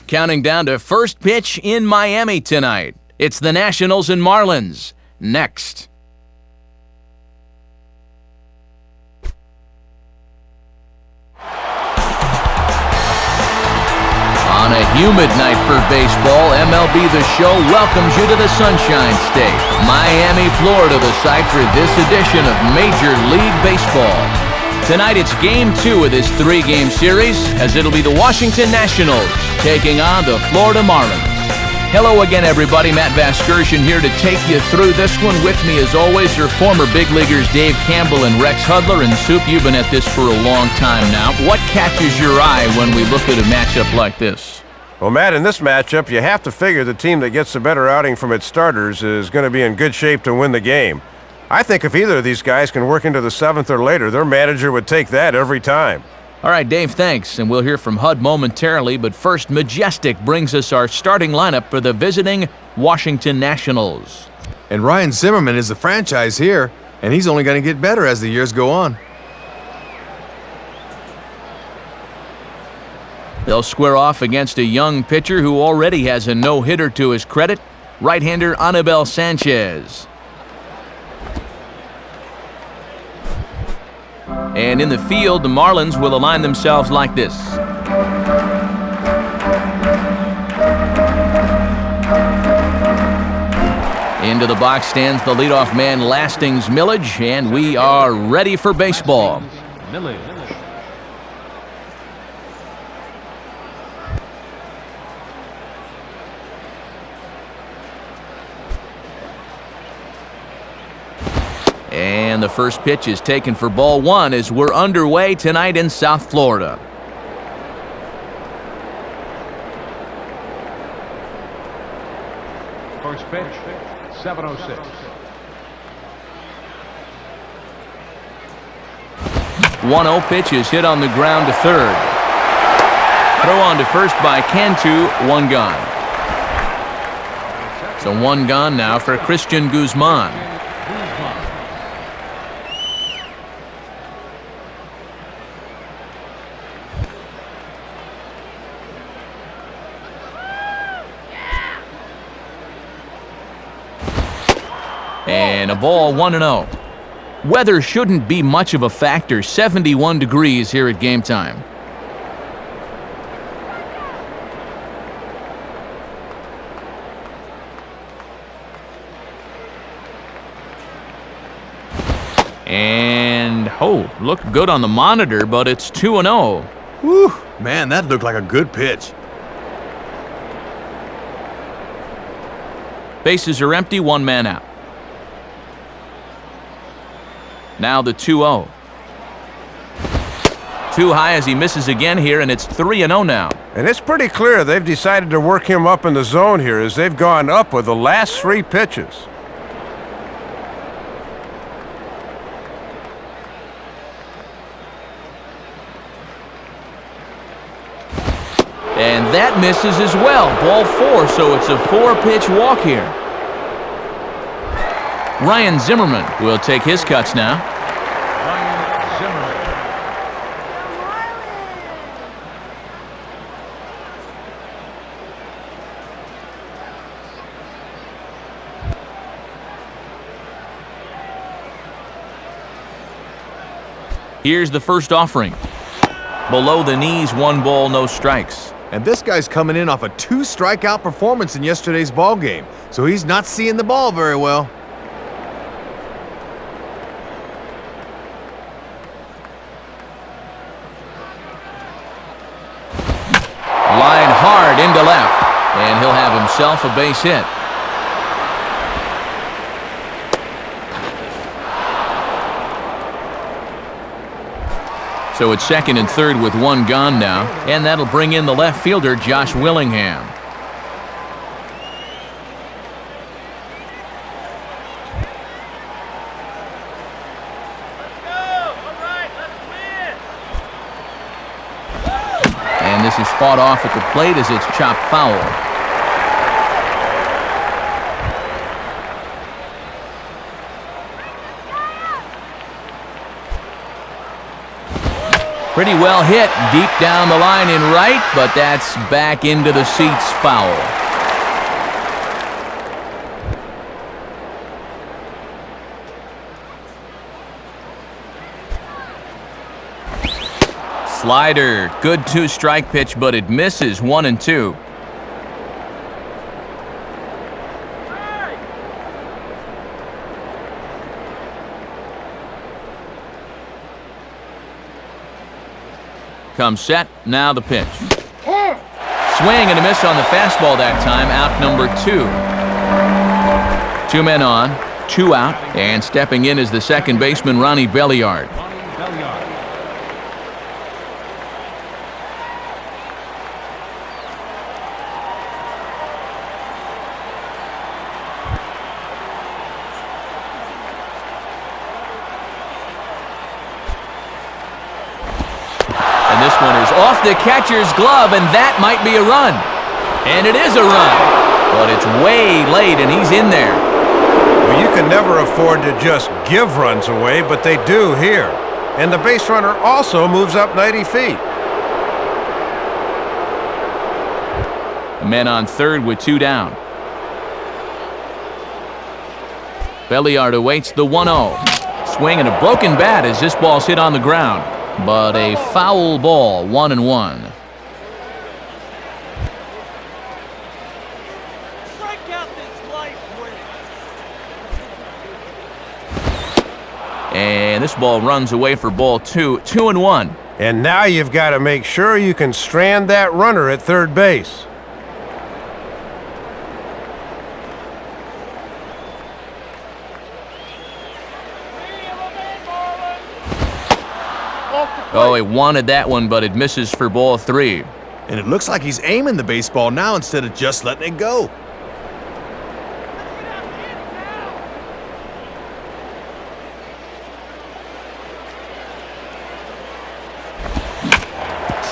Counting down to first pitch in Miami tonight. It's the Nationals and Marlins. Next. On a humid night for baseball, MLB The Show welcomes you to the Sunshine State. Miami, Florida, the site for this edition of Major League Baseball. Tonight it's Game 2 of this 3-game series, as it'll be the Washington Nationals taking on the Florida Marlins. Hello again, everybody. Matt Vasgersian here to take you through this one. With me, as always, your former big leaguers Dave Campbell and Rex Hudler. And Soup, you've been at this for a long time now. What catches your eye when we look at a matchup like this? Well, Matt, in this matchup, you have to figure the team that gets the better outing from its starters is going to be in good shape to win the game. I think if either of these guys can work into the 7th or later, their manager would take that every time. All right, Dave, thanks, and we'll hear from Hud momentarily, but first, Majestic brings us our starting lineup for the visiting Washington Nationals. And Ryan Zimmerman is the franchise here, and he's only going to get better as the years go on. They'll square off against a young pitcher who already has a no-hitter to his credit, right-hander Anibal Sanchez. And in the field, the Marlins will align themselves like this. Into the box stands the leadoff man, Lastings Millage, and we are ready for baseball. And the first pitch is taken for ball 1 as we're underway tonight in South Florida. First pitch, 7:06. 1-0 pitch is hit on the ground to third. Throw on to first by Cantu, 1 gone. So 1 gone now for Christian Guzman. And a ball, 1-0. Weather shouldn't be much of a factor. 71 degrees here at game time. And, looked good on the monitor, but it's 2-0. Whew, man, that looked like a good pitch. Bases are empty, 1 man out. Now the 2-0. Too high as he misses again here, and it's 3-0 now. And it's pretty clear they've decided to work him up in the zone here as they've gone up with the last 3 pitches. And that misses as well. Ball 4, so it's a 4-pitch walk here. Ryan Zimmerman will take his cuts now. Ryan Zimmerman. Here's the first offering. Below the knees, 1 ball, no strikes. And this guy's coming in off a 2-strikeout performance in yesterday's ball game, so he's not seeing the ball very well. Line hard into left, and he'll have himself a base hit. So it's second and third with 1 gone now, and that'll bring in the left fielder, Josh Willingham. And this is fought off at the plate as it's chopped foul. Pretty well hit deep down the line in right, but that's back into the seats, foul. Slider, good two-strike pitch, but it misses 1-2. Comes set, now the pitch. Swing and a miss on the fastball that time, out number 2. 2 men on, 2 out, and stepping in is the second baseman, Ronnie Belliard. This one is off the catcher's glove, and that might be a run. And it is a run, but it's way late, and he's in there. Well, you can never afford to just give runs away, but they do here. And the base runner also moves up 90 feet. Men on third with 2 down. Belliard awaits the 1-0. Swing and a broken bat as this ball's hit on the ground. But a foul ball, 1-1. And this ball runs away for ball 2, 2-1. And now you've got to make sure you can strand that runner at third base. Oh, he wanted that one, but it misses for ball 3. And it looks like he's aiming the baseball now instead of just letting it go.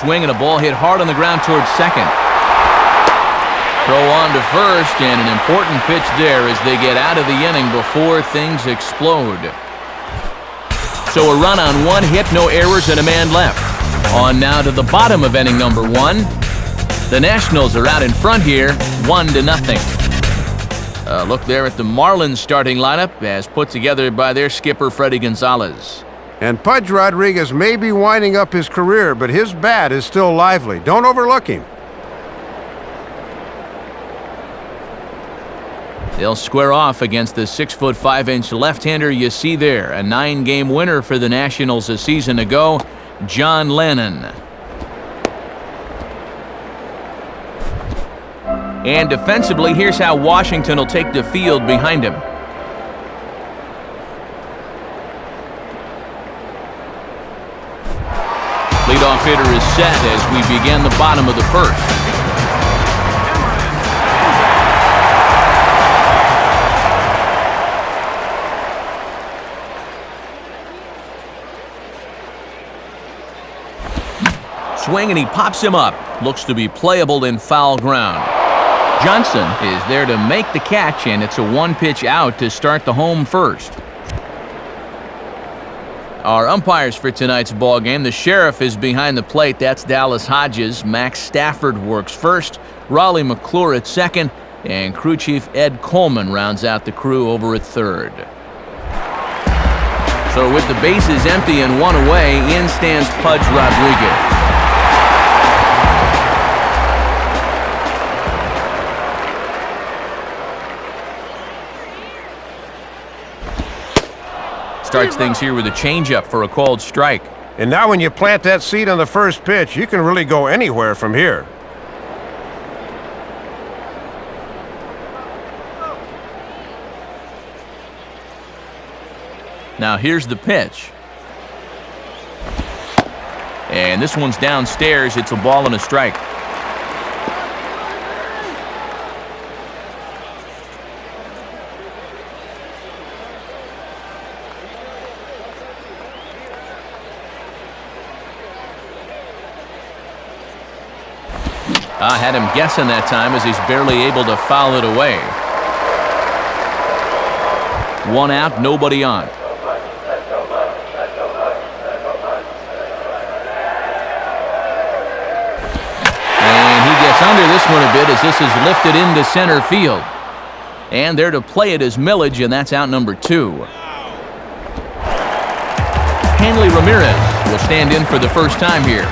Swing and a ball hit hard on the ground towards second. Throw on to first, and an important pitch there as they get out of the inning before things explode. So a run on 1 hit, no errors, and a man left. On now to the bottom of inning number 1. The Nationals are out in front here, 1-0. Look there at the Marlins starting lineup as put together by their skipper, Freddie Gonzalez. And Pudge Rodriguez may be winding up his career, but his bat is still lively. Don't overlook him. They'll square off against the 6'5" left-hander you see there. A 9-game winner for the Nationals a season ago, John Lennon. And defensively, here's how Washington will take the field behind him. Leadoff hitter is set as we begin the bottom of the first. Swing and he pops him up. Looks to be playable in foul ground. Johnson is there to make the catch, and it's a 1-pitch out to start the home first. Our umpires for tonight's ball game: the Sheriff is behind the plate. That's Dallas Hodges. Max Stafford works first. Raleigh McClure at second, and crew chief Ed Coleman rounds out the crew over at third. So with the bases empty and 1 away, in stands Pudge Rodriguez. Starts things here with a changeup for a called strike. And now when you plant that seed on the first pitch, you can really go anywhere from here. Now here's the pitch. And this one's downstairs. It's a ball and a strike. I had him guessing that time as he's barely able to foul it away. 1 out, nobody on. under this one a bit as this is lifted into center field. And there to play it is Millage, and that's out number 2. Hanley Ramirez will stand in for the first time here.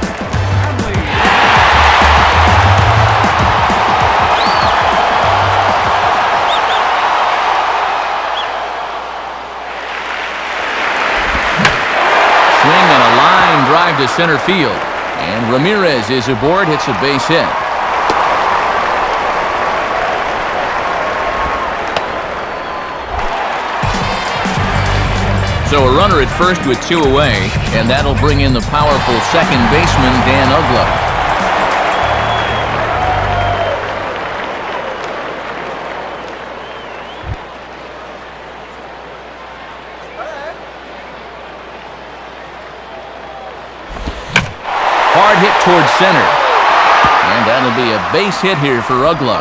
Swing on a line drive to center field. And Ramirez is aboard, hits a base hit. So a runner at first with 2 away, and that'll bring in the powerful second baseman, Dan Uggla. Hard hit towards center. And that'll be a base hit here for Uggla.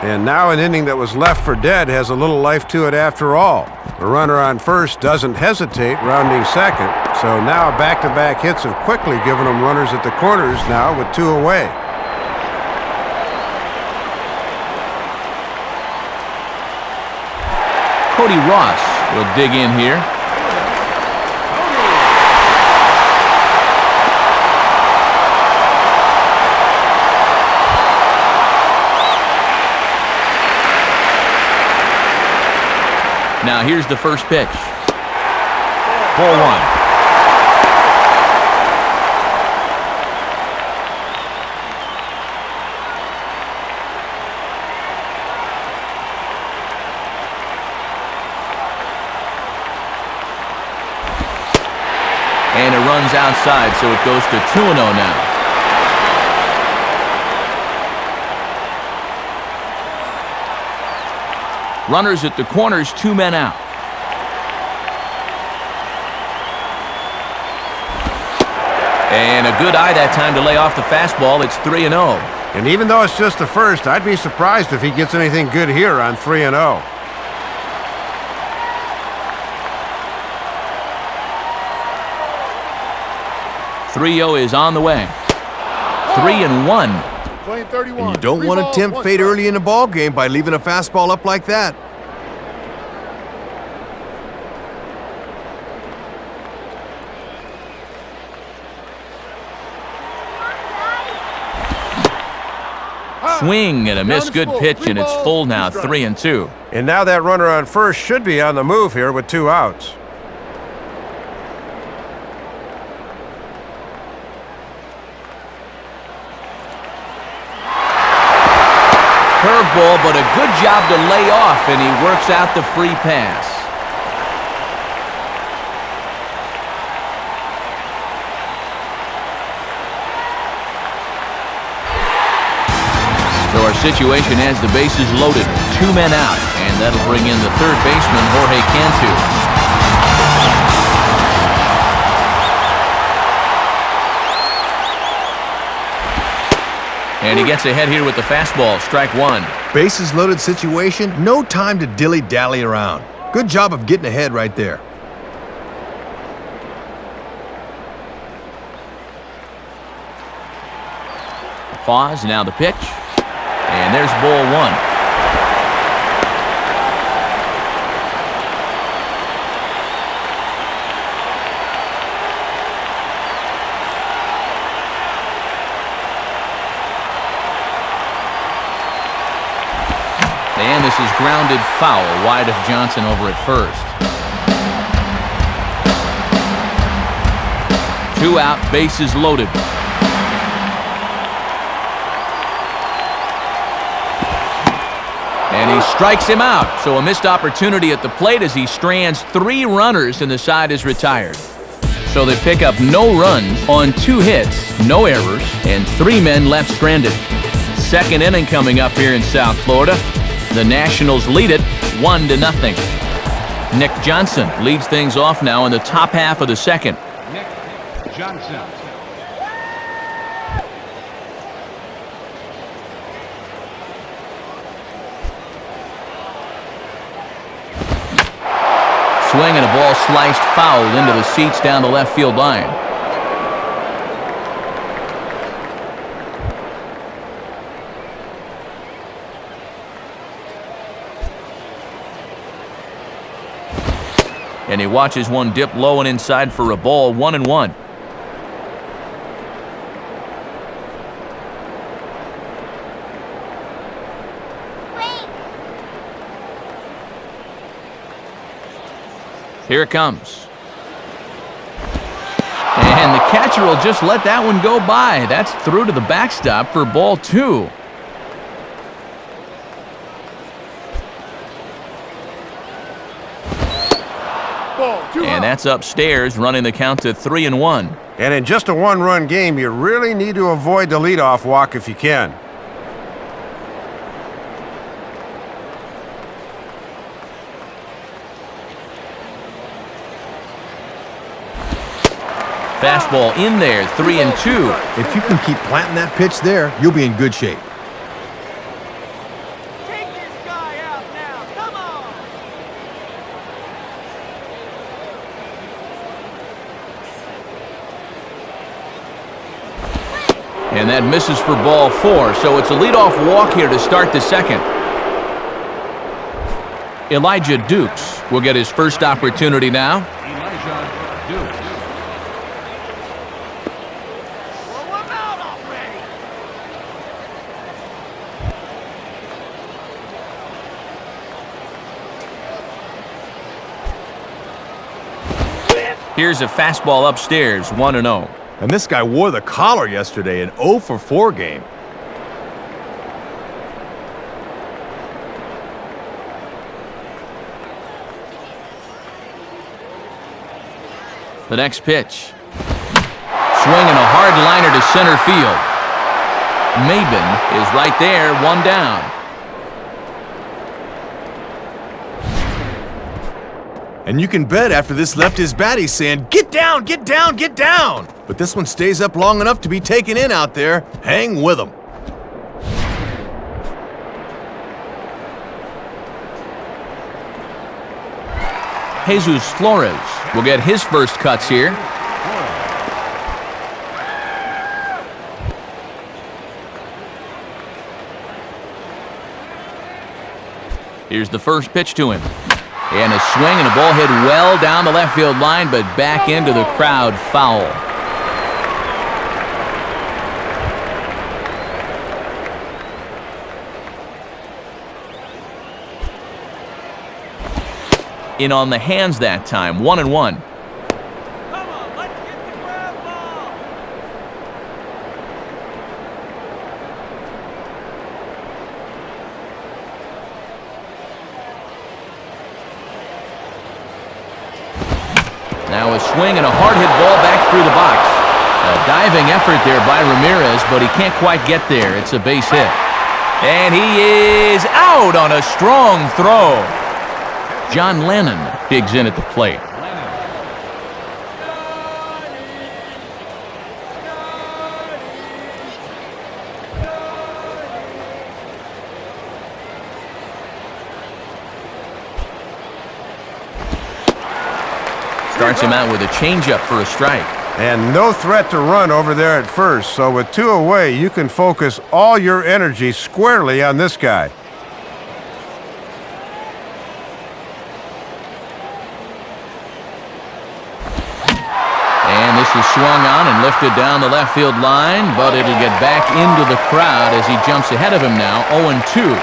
And now an inning that was left for dead has a little life to it after all. The runner on first doesn't hesitate, rounding second. So now back-to-back hits have quickly given them runners at the corners now with 2 away. Cody Ross will dig in here. Now here's the first pitch. Ball 1. And it runs outside, so it goes to 2-0 now. Runners at the corners, 2 men out. And a good eye that time to lay off the fastball. It's 3-0. And even though it's just the first, I'd be surprised if he gets anything good here on 3-0. .30 is on the way. 3-1. And you don't want to tempt fate early in the ball game by leaving a fastball up like that. Swing and a miss. Good pitch, and it's full now. 3-2. And now that runner on first should be on the move here with 2 outs. Curveball, but a good job to lay off, and he works out the free pass. So our situation has the bases loaded, 2 men out, and that'll bring in the third baseman, Jorge Cantu. And he gets ahead here with the fastball, strike 1. Bases loaded situation, no time to dilly-dally around. Good job of getting ahead right there. Pause, now the pitch. And there's ball 1. And this is grounded foul, wide of Johnson over at first. 2 out, bases loaded. And he strikes him out, so a missed opportunity at the plate as he strands 3 runners and the side is retired. So they pick up no runs on 2 hits, no errors, and 3 men left stranded. Second inning coming up here in South Florida. The Nationals lead it 1-0. Nick Johnson leads things off now in the top half of the second. Nick Johnson. swing and a ball sliced foul into the seats down the left field line. And he watches one dip low and inside for a ball, 1-1. Here it comes. And the catcher will just let that one go by. That's through to the backstop for ball 2. And that's upstairs, running the count to 3-1. And in just a one-run game, you really need to avoid the leadoff walk if you can. Fastball in there, 3-2. If you can keep planting that pitch there, you'll be in good shape. Take this guy out now. Come on. And that misses for ball 4, so it's a leadoff walk here to start the second. Elijah Dukes will get his first opportunity now. Elijah Dukes. Throw him out already. Here's a fastball upstairs, 1-0. And this guy wore the collar yesterday, an 0 for 4 game. The next pitch. Swinging a hard liner to center field. Maben is right there, 1 down. And you can bet after this left his bat, he's saying, "Get down, get down, get down!" But this one stays up long enough to be taken in out there. Hang with him. Jesus Flores will get his first cuts here. Here's the first pitch to him. And a swing and a ball hit well down the left field line, but back into the crowd, foul. In on the hands that time, 1-1. Come on, let's get the ground ball. Now a swing and a hard hit ball back through the box. A diving effort there by Ramirez, but he can't quite get there. It's a base hit. And he is out on a strong throw. John Lennon digs in at the plate. Starts him out with a changeup for a strike. And no threat to run over there at first, so with 2 away, you can focus all your energy squarely on this guy. And this is swung on and lifted down the left field line, but it'll get back into the crowd as he jumps ahead of him now, 0-2.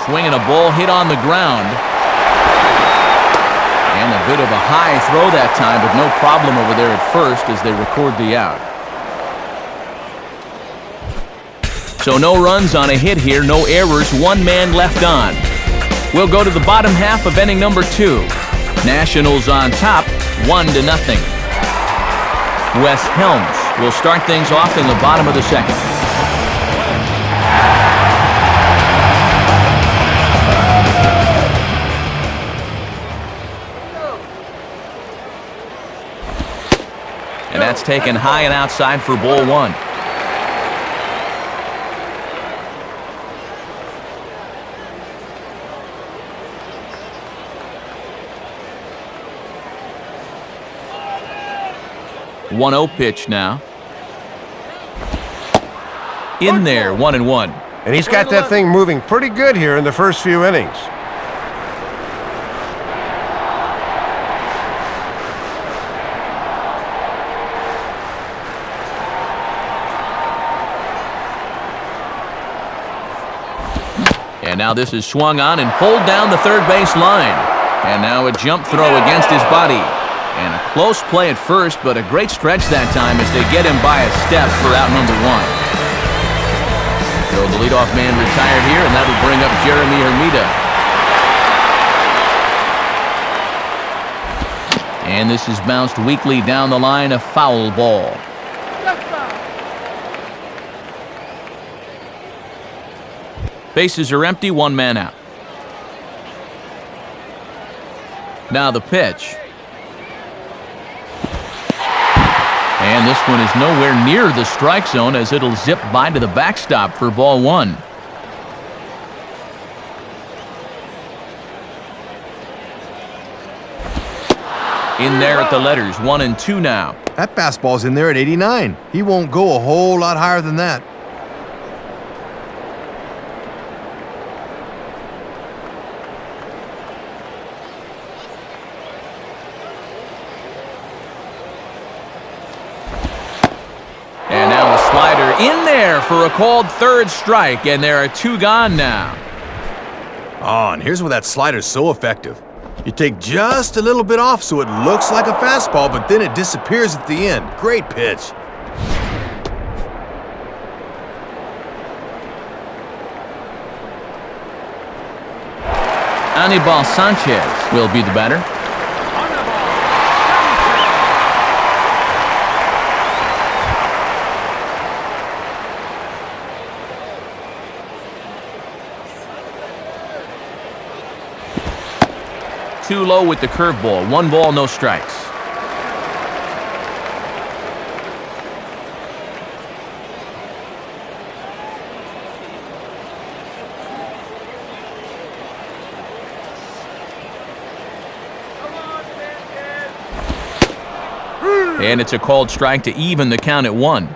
Swinging a ball hit on the ground. And a bit of a high throw that time, but no problem over there at first as they record the out. So no runs on a hit here, no errors, 1 man left on. We'll go to the bottom half of inning number 2. Nationals on top, 1-0. Wes Helms will start things off in the bottom of the second. And that's taken high and outside for ball 1. 1-0 pitch now. In there, 1-1. And he's got that thing moving pretty good here in the first few innings. And now this is swung on and pulled down the third base line. And now a jump throw against his body. And a close play at first, but a great stretch that time as they get him by a step for out number 1. So the leadoff man retired here, and that'll bring up Jeremy Hermida. And this is bounced weakly down the line, a foul ball. Bases are empty, 1 man out. Now the pitch. And this one is nowhere near the strike zone as it'll zip by to the backstop for ball 1. In there at the letters, 1-2 now. That fastball's in there at 89. He won't go a whole lot higher than that. In there for a called third strike, and there are 2 gone now. Oh, and here's where that slider's so effective. You take just a little bit off so it looks like a fastball, but then it disappears at the end. Great pitch. Anibal Sanchez will be the batter. 2 low with the curveball. 1 ball, no strikes. And it's a called strike to even the count at 1.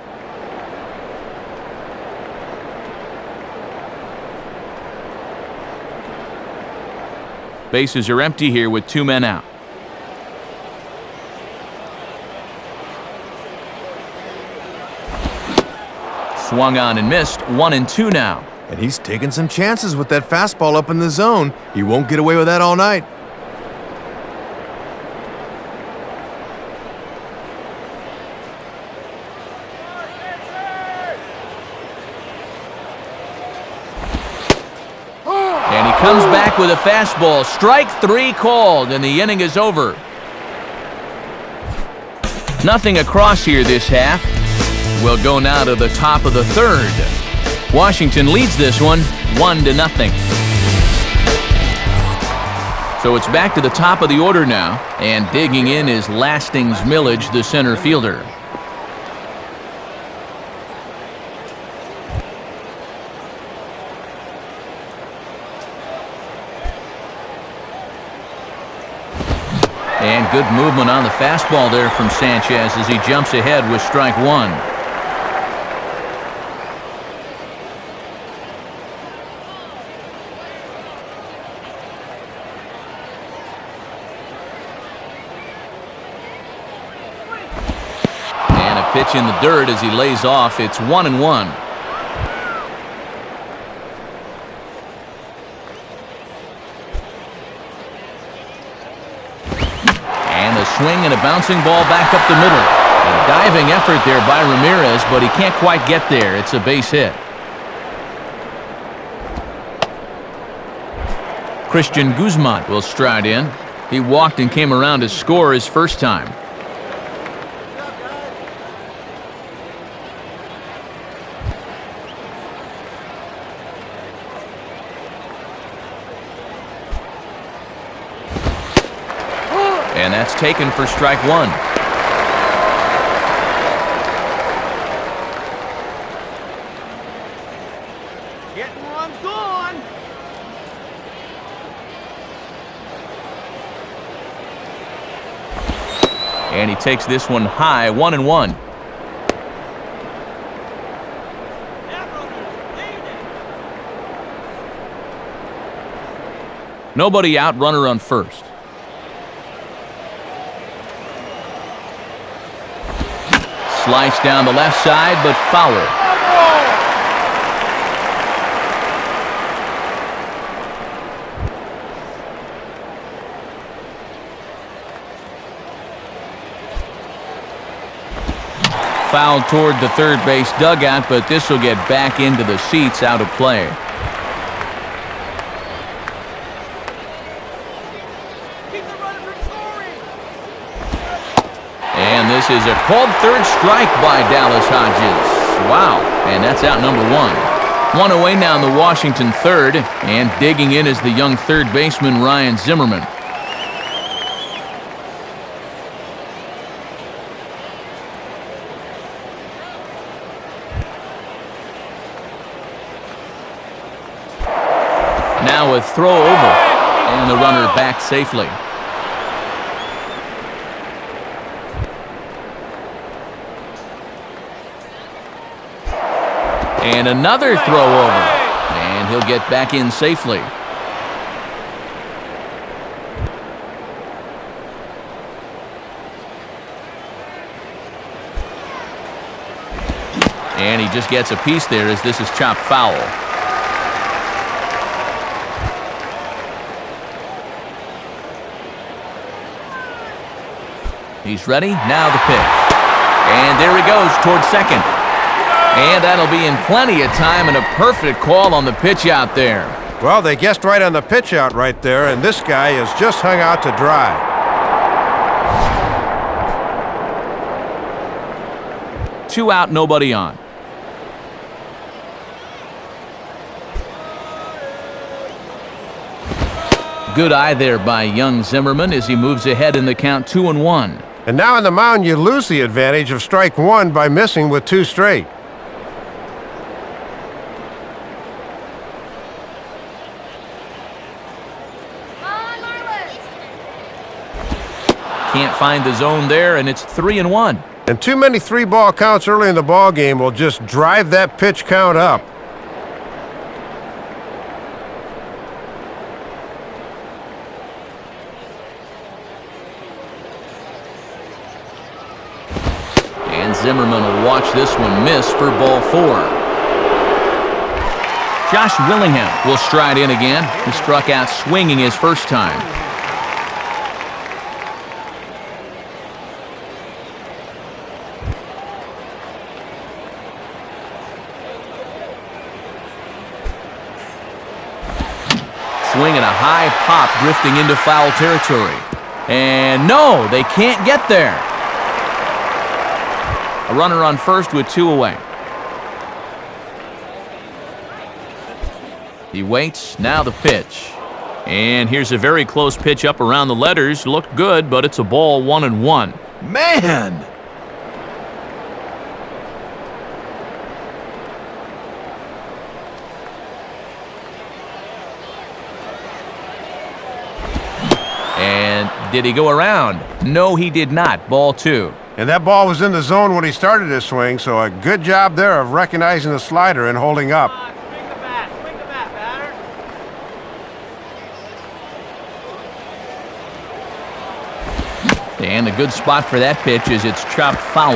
Bases are empty here with 2 men out. Swung on and missed. 1-2 now. And he's taking some chances with that fastball up in the zone. He won't get away with that all night. Comes back with a fastball. Strike 3 called, and the inning is over. Nothing across here this half. We'll go now to the top of the 3rd. Washington leads this one 1-0. So it's back to the top of the order now, and digging in is Lastings Millage, the center fielder. And good movement on the fastball there from Sanchez as he jumps ahead with strike 1. And a pitch in the dirt as he lays off. It's 1-1. Swing and a bouncing ball back up the middle. A diving effort there by Ramirez, but he can't quite get there. It's a base hit. Christian Guzman will stride in. He walked and came around to score his first time. And that's taken for strike 1. Getting runs gone. And he takes this one high, 1-1. Nobody out, runner on first. Slice down the left side, but foul. Foul toward the third base dugout, but this will get back into the seats, out of play. And this is a called third strike by Dallas Hodges. Wow, and that's out number one. One away now in the Washington third, and digging in is the young third baseman Ryan Zimmerman. Now a throw over, and the runner back safely. And another throw over, and he'll get back in safely. And he just gets a piece there as this is chopped foul. He's ready, now the pitch. And there he goes towards second. And that'll be in plenty of time and a perfect call on the pitch out there. Well, they guessed right on the pitch out right there, and this guy has just hung out to dry. Two out, nobody on. Good eye there by young Zimmerman as he moves ahead in the count 2-1. And now on the mound, you lose the advantage of strike one by missing with two straight. Can't find the zone there, and it's 3-1. And too many three-ball counts early in the ball game will just drive that pitch count up. And Zimmerman will watch this one miss for ball four. Josh Willingham will stride in again. He struck out swinging his first time. Swinging a high pop, drifting into foul territory. And no, they can't get there. A runner on first with two away. He waits, now the pitch. And here's a very close pitch up around the letters. Looked good, but it's a ball, 1-1. Man! And did he go around? No, he did not. Ball two. And that ball was in the zone when he started his swing, so a good job there of recognizing the slider and holding up. Swing the bat, batter. And a good spot for that pitch is it's chopped foul.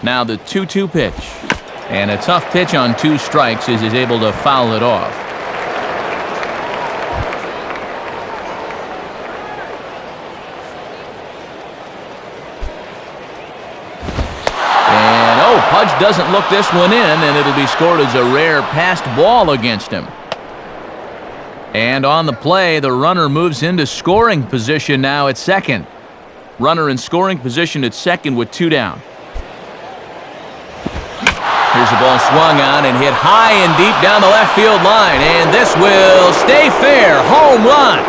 Now the 2-2 pitch. And a tough pitch on two strikes as he's able to foul it off. And oh, Pudge doesn't look this one in, and it'll be scored as a rare passed ball against him. And on the play, the runner moves into scoring position now at second. Runner in scoring position at second with two down. Here's the ball swung on and hit high and deep down the left field line. And this will stay fair. Home run.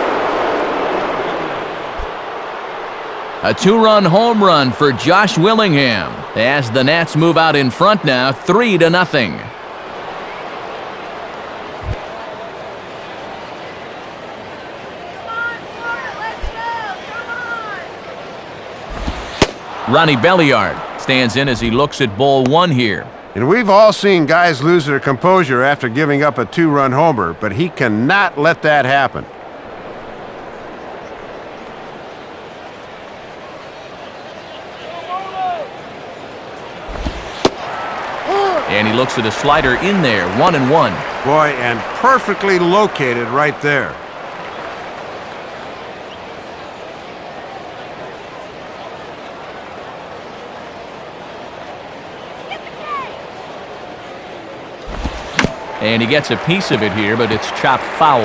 A two-run home run for Josh Willingham as the Nats move out in front now, 3-0. Ronnie Belliard stands in as he looks at ball one here. And we've all seen guys lose their composure after giving up a two-run homer, but he cannot let that happen. And he looks at a slider in there, 1-1. Boy, and perfectly located right there. And he gets a piece of it here, but it's chopped foul.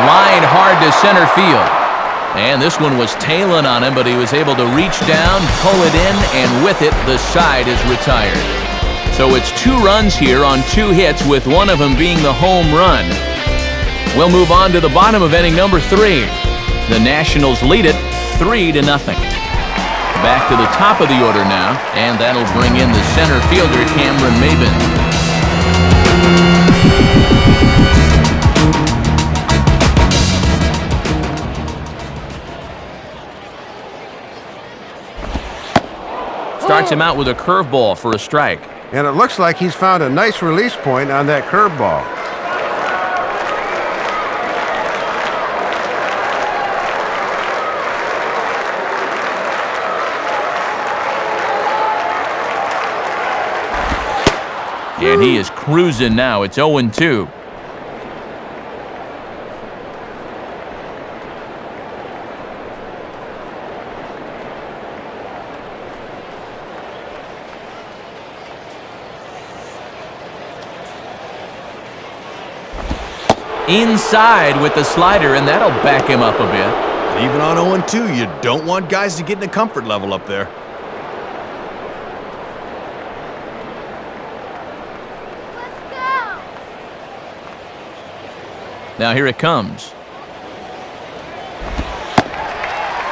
Line hard to center field. And this one was tailing on him, but he was able to reach down, pull it in, and with it, the side is retired. So it's 2 runs here on 2 hits, with one of them being the home run. We'll move on to the bottom of inning number 3. The Nationals lead it 3-0. Back to the top of the order now, and that'll bring in the center fielder, Cameron Maybin. Starts him out with a curveball for a strike. And it looks like he's found a nice release point on that curveball. And he is cruising now. It's 0-2. Inside with the slider, and that'll back him up a bit. Even on 0-2, you don't want guys to get in a comfort level up there. Now here it comes.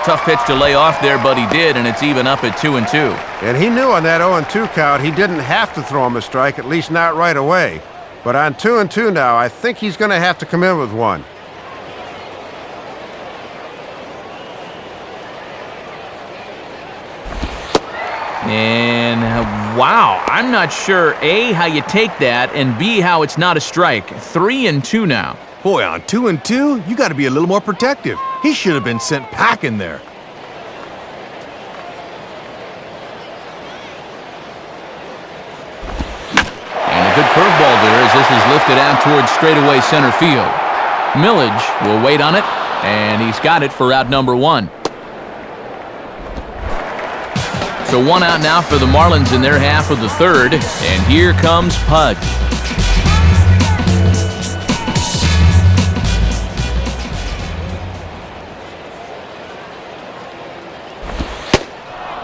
Tough pitch to lay off there, but he did, and it's even up at 2-2. And he knew on that 0-2 count he didn't have to throw him a strike, at least not right away. But on 2-2 now, I think he's going to have to come in with one. And wow, I'm not sure, A, how you take that, and B, how it's not a strike. 3-2 now. Boy, on 2-2, you got to be a little more protective. He should have been sent packing there. And a good curveball there as this is lifted out towards straightaway center field. Millage will wait on it, and he's got it for out number 1. So 1 out now for the Marlins in their half of the 3rd, and here comes Pudge.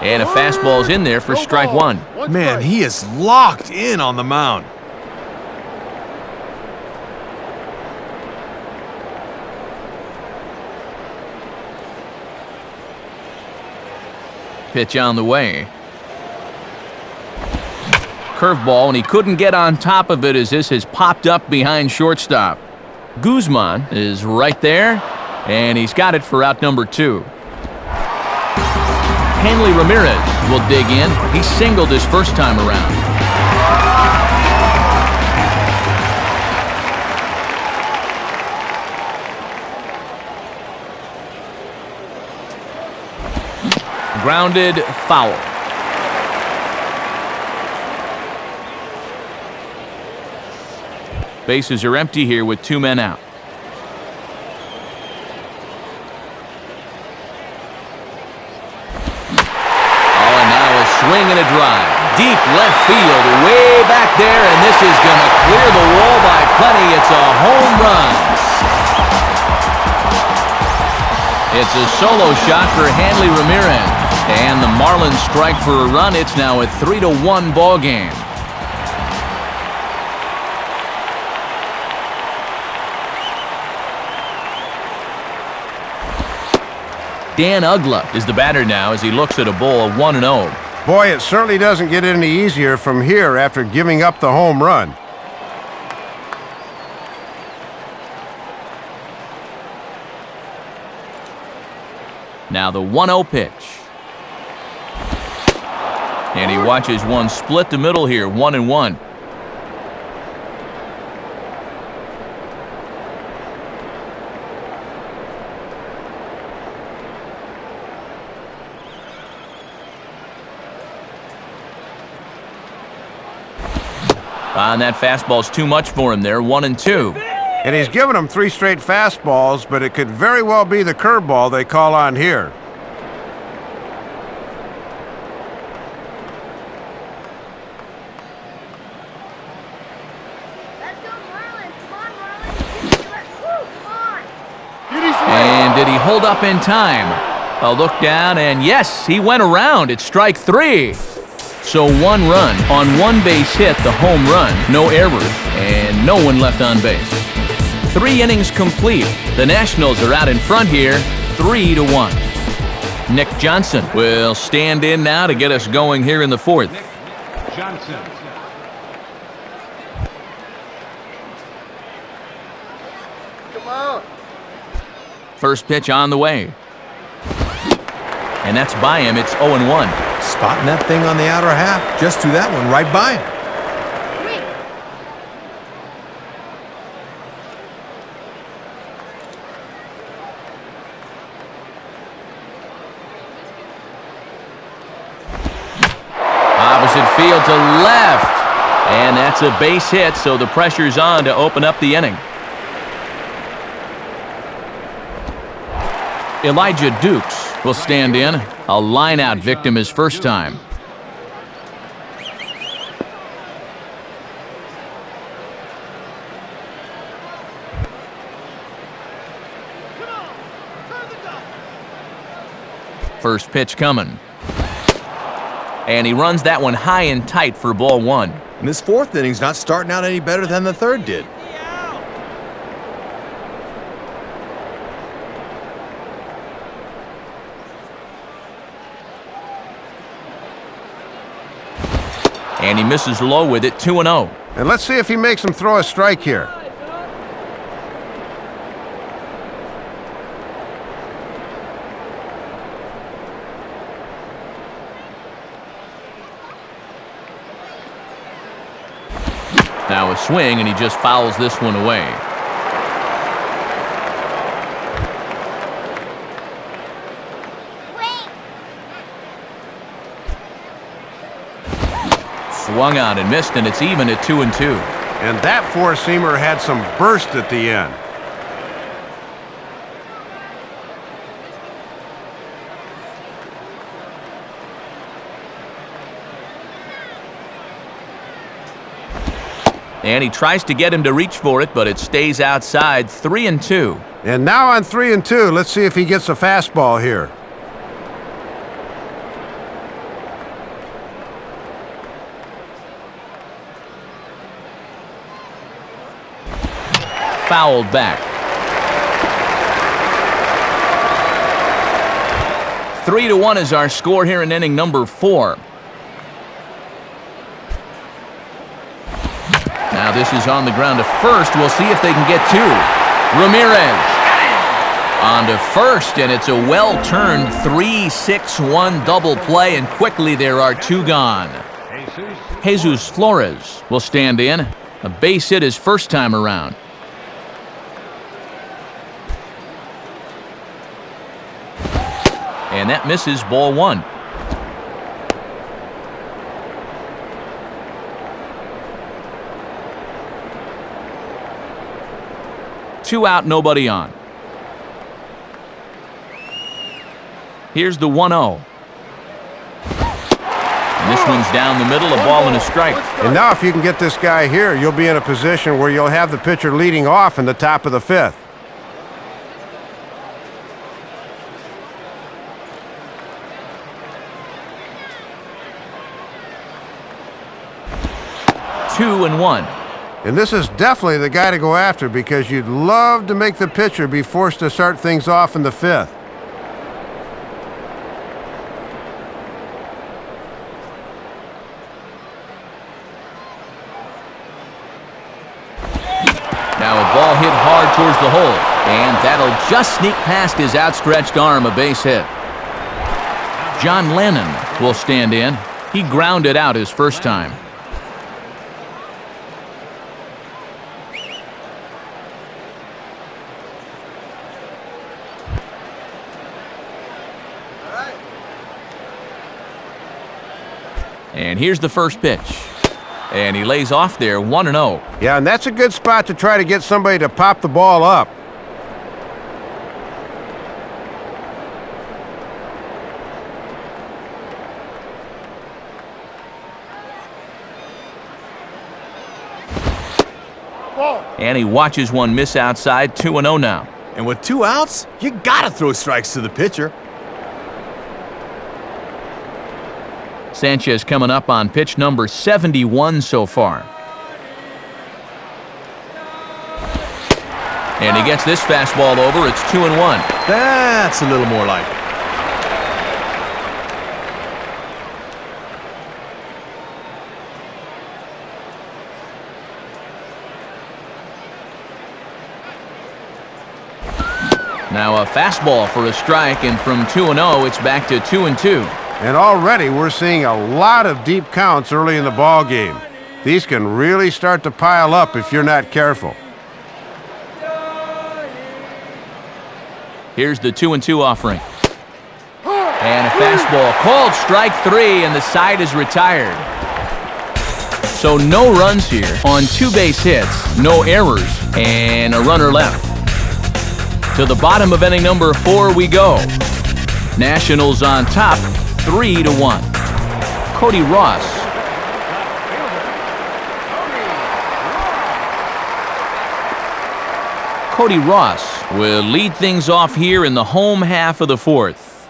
And a fastball's in there for strike 1. Man, he is locked in on the mound. Pitch on the way. Curveball, and he couldn't get on top of it as this has popped up behind shortstop. Guzman is right there, and he's got it for out number 2. Hanley Ramirez will dig in. He singled his first time around. Grounded foul. Bases are empty here with 2 men out. Swing and a drive. Deep left field, way back there, and this is going to clear the wall by plenty. It's a home run. It's a solo shot for Hanley Ramirez. And the Marlins strike for a run. It's now a 3-1 ball game. Dan Uggla is the batter now as he looks at a ball 1-0. Boy, it certainly doesn't get any easier from here after giving up the home run. Now the 1-0 pitch. And he watches one split the middle here, 1-1. And that fastball's too much for him there, 1-2. And he's given them 3 straight fastballs, but it could very well be the curveball they call on here. Let's go, Marlins. Come on, Marlins. Woo, come on. And did he hold up in time? A look down, and yes, he went around. It's strike 3. So 1 run on 1 base hit, the home run, no errors, and no one left on base. 3 innings complete. The Nationals are out in front here, 3-1. Nick Johnson will stand in now to get us going here in the 4th. Johnson. Come on. First pitch on the way. And that's by him. It's 0-1. Spotting that thing on the outer half. Just threw that one right by him. Opposite field to left. And that's a base hit, so the pressure's on to open up the inning. Elijah Dukes will stand in. A line-out victim his first time. First pitch coming. And he runs that one high and tight for ball 1. And this 4th inning's not starting out any better than the 3rd did. And he misses low with it, 2-0. And let's see if he makes him throw a strike here. Now a swing, and he just fouls this one away. Swung on and missed, and it's even at 2-2. And that 4-seamer had some burst at the end. And he tries to get him to reach for it, but it stays outside, 3-2. And now on 3-2, let's see if he gets a fastball here. Fouled back. 3-1 is our score here in inning number 4. Now this is on the ground to first. We'll see if they can get 2. Ramirez on to first, and it's a well-turned 3-6-1 double play, and quickly there are 2 gone. Jesus Flores will stand in. A base hit his first time around. And that misses, ball 1. Two out, nobody on. Here's the 1-0. And this one's down the middle, a ball and a strike. And now if you can get this guy here, you'll be in a position where you'll have the pitcher leading off in the top of the 5th. Two and 1. And this is definitely the guy to go after because you'd love to make the pitcher be forced to start things off in the 5th. Now a ball hit hard towards the hole, and that'll just sneak past his outstretched arm, a base hit. John Lennon will stand in. He grounded out his first time. And here's the first pitch. And he lays off there, 1-0. Yeah, and that's a good spot to try to get somebody to pop the ball up. And he watches one miss outside, 2-0 now. And with 2 outs, you gotta throw strikes to the pitcher. Sanchez coming up on pitch number 71 so far. And he gets this fastball over. It's 2-1. That's a little more like it. Now a fastball for a strike, and from 2-0, it's back to 2-2. And already we're seeing a lot of deep counts early in the ball game. These can really start to pile up if you're not careful. Here's the 2-2 offering. And a fastball called strike 3, and the side is retired. So no runs here on 2 base hits, no errors, and a runner left. To the bottom of inning number 4 we go. Nationals on top, 3-1. Cody Ross. Cody Ross will lead things off here in the home half of the 4th.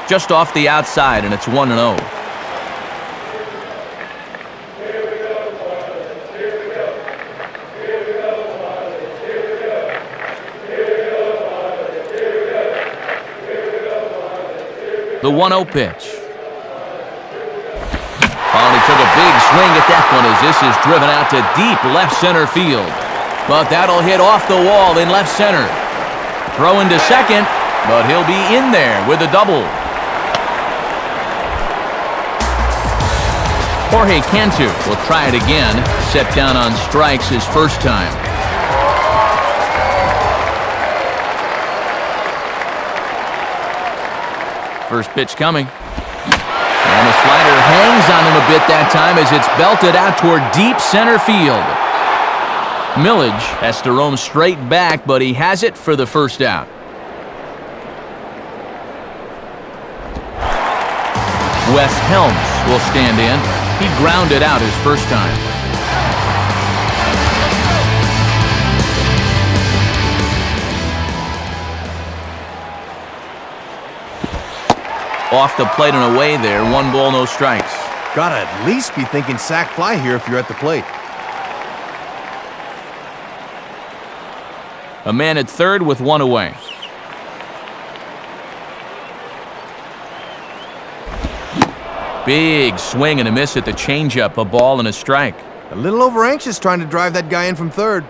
Just off the outside, and it's 1-0. The 1-0 pitch. Oh, and he took a big swing at that one as this is driven out to deep left center field. But that'll hit off the wall in left center. Throw into second, but he'll be in there with a double. Jorge Cantu will try it again. Set down on strikes his first time. First pitch coming. And the slider hangs on him a bit that time as it's belted out toward deep center field. Millage has to roam straight back, but he has it for the first out. Wes Helms will stand in. He grounded out his first time. Off the plate and away there, 1 ball, no strikes. Gotta at least be thinking sac fly here if you're at the plate. A man at third with 1 away. Big swing and a miss at the changeup, a ball and a strike. A little over anxious trying to drive that guy in from third.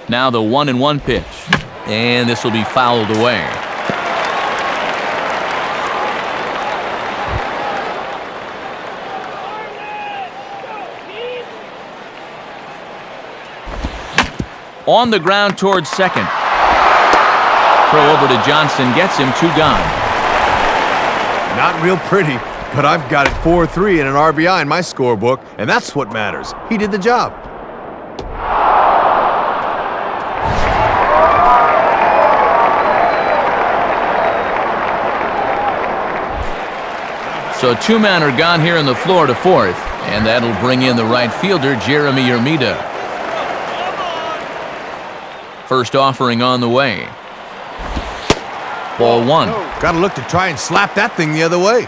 Now the 1-1 pitch, and this will be fouled away. On the ground towards second. Throw over to Johnson, gets him, 2 gone. Not real pretty, but I've got it 4-3 and an RBI in my scorebook, and that's what matters. He did the job. So 2 men are gone here in the Florida 4th, and that'll bring in the right fielder, Jeremy Hermida. First offering on the way. Ball 1. Gotta look to try and slap that thing the other way.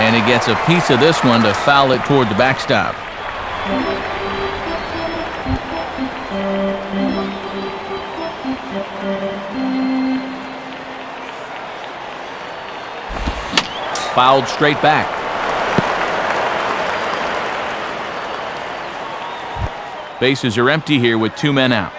And he gets a piece of this one to foul it toward the backstop. Fouled straight back. Bases are empty here with 2 men out.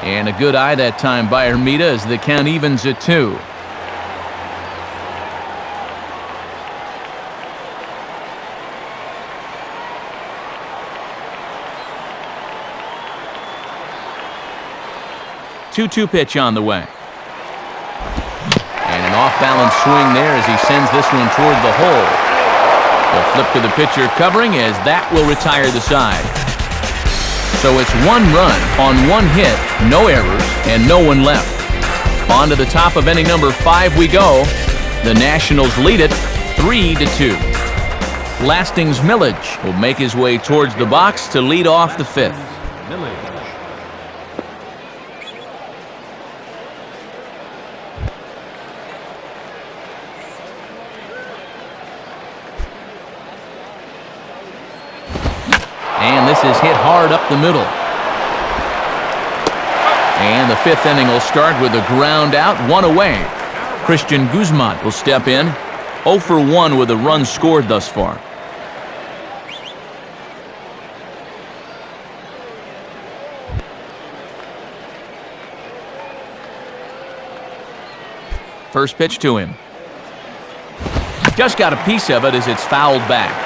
And a good eye that time by Hermida as the count evens at 2. Two-two pitch on the way. And an off-balance swing there as he sends this one toward the hole. The flip to the pitcher covering as that will retire the side. So it's 1 run on 1 hit, no errors, and no one left. On to the top of inning number 5 we go. The Nationals lead it 3-2. Lasting's Millage will make his way towards the box to lead off the 5th. And this is hit hard up the middle. And the 5th inning will start with a ground out, 1 away. Christian Guzman will step in, 0 for 1 with a run scored thus far. First pitch to him. Just got a piece of it as it's fouled back.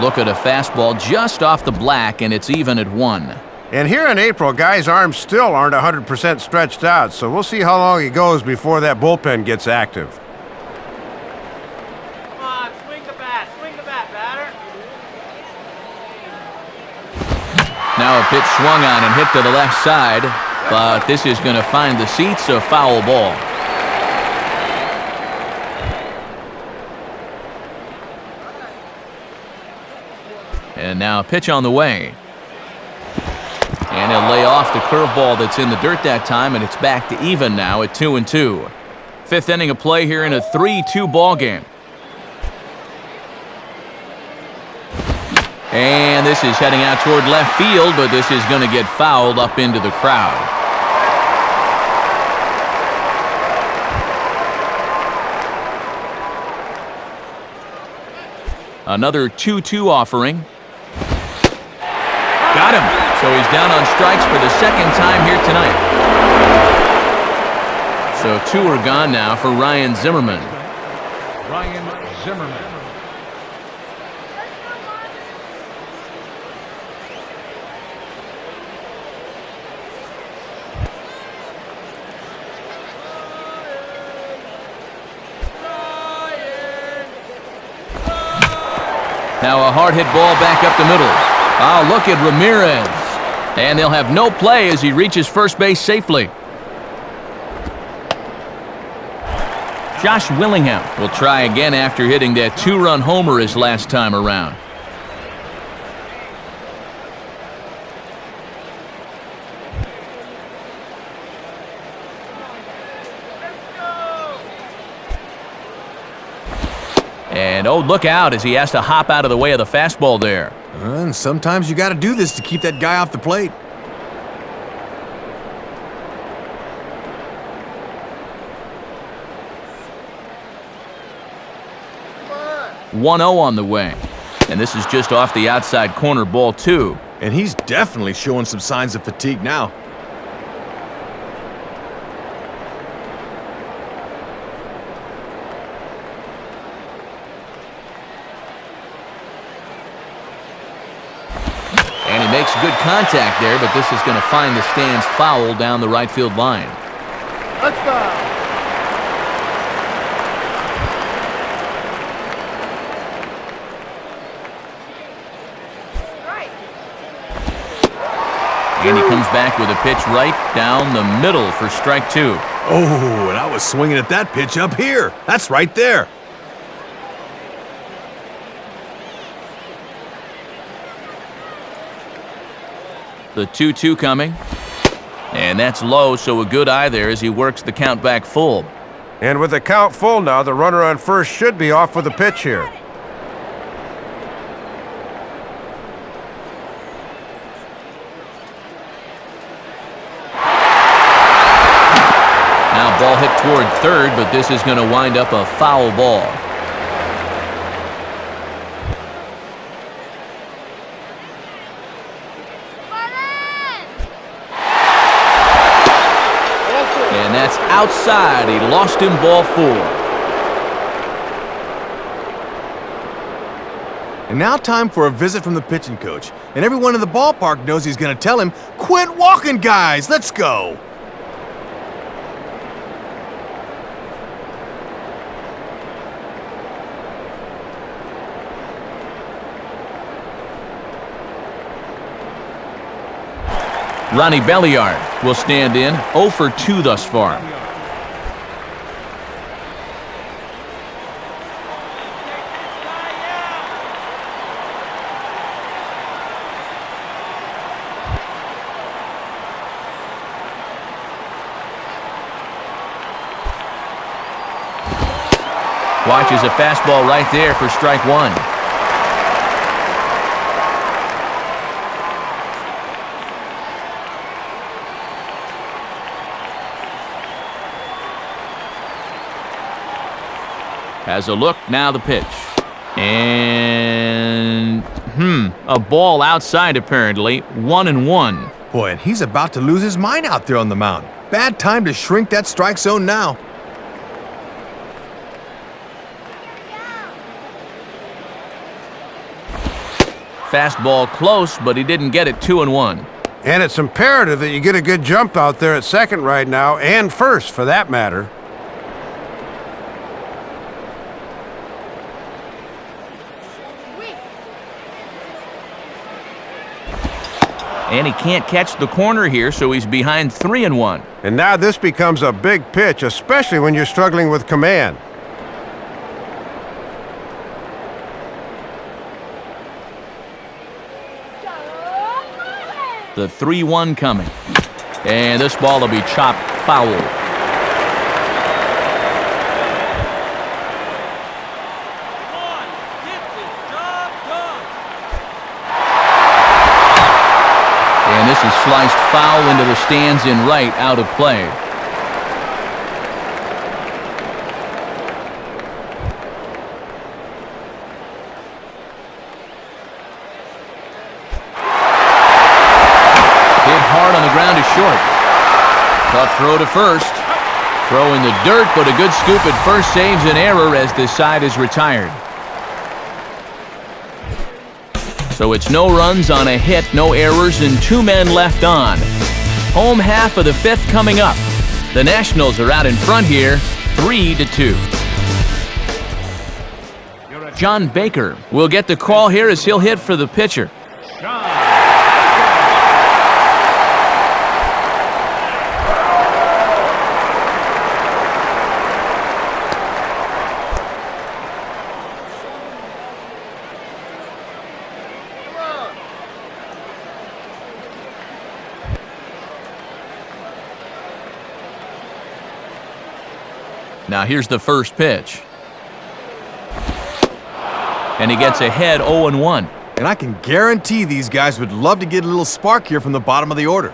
Look at a fastball just off the black, and it's even at 1. And here in April, guys' arms still aren't 100% stretched out, so we'll see how long it goes before that bullpen gets active. Come on, swing the bat, batter. Now a pitch swung on and hit to the left side, but this is going to find the seats, a foul ball. And now a pitch on the way. And he'll lay off the curveball that's in the dirt that time, and it's back to even now at 2-2. 5th inning of play here in a 3-2 ball game. And this is heading out toward left field, but this is going to get fouled up into the crowd. Another 2-2 offering. Got him. So he's down on strikes for the 2nd time here tonight. So 2 are gone now for Ryan Zimmerman. Ryan Zimmerman. Now a hard hit ball back up the middle. Oh, look at Ramirez. And they'll have no play as he reaches first base safely. Josh Willingham will try again after hitting that 2-run homer his last time around. And oh, look out as he has to hop out of the way of the fastball there. And sometimes you got to do this to keep that guy off the plate. Come on. 1-0 on the way. And this is just off the outside corner, ball 2. And he's definitely showing some signs of fatigue now. And he makes good contact there, but this is going to find the stands foul down the right field line. Touchdown. Right. And he comes back with a pitch right down the middle for strike 2. Oh, and I was swinging at that pitch up here. That's right there. The 2-2 coming. And that's low, so a good eye there as he works the count back full. And with the count full now, the runner on first should be off with a pitch here. Now ball hit toward third, but this is going to wind up a foul ball. And that's outside. He lost him, ball 4. And now time for a visit from the pitching coach. And everyone in the ballpark knows he's going to tell him, quit walking, guys. Let's go. Ronnie Belliard will stand in, 0 for 2 thus far. Watches a fastball right there for strike 1. Has a look, now the pitch. And, a ball outside apparently, 1-1. Boy, and he's about to lose his mind out there on the mound. Bad time to shrink that strike zone now. Fastball close, but he didn't get it. 2-1. And it's imperative that you get a good jump out there at second right now, and first for that matter. And he can't catch the corner here, so he's behind 3-1. And now this becomes a big pitch, especially when you're struggling with command. The 3-1 coming. And this ball will be chopped foul. And this is sliced foul into the stands in right, out of play. Hit hard on the ground to short. Tough throw to first. Throw in the dirt, but a good scoop at first saves an error as this side is retired. So it's no runs on a hit, no errors, and 2 men left on. Home half of the 5th coming up. The Nationals are out in front here, 3-2. John Baker will get the call here as he'll hit for the pitcher. Now here's the first pitch. And he gets ahead 0-1. And I can guarantee these guys would love to get a little spark here from the bottom of the order.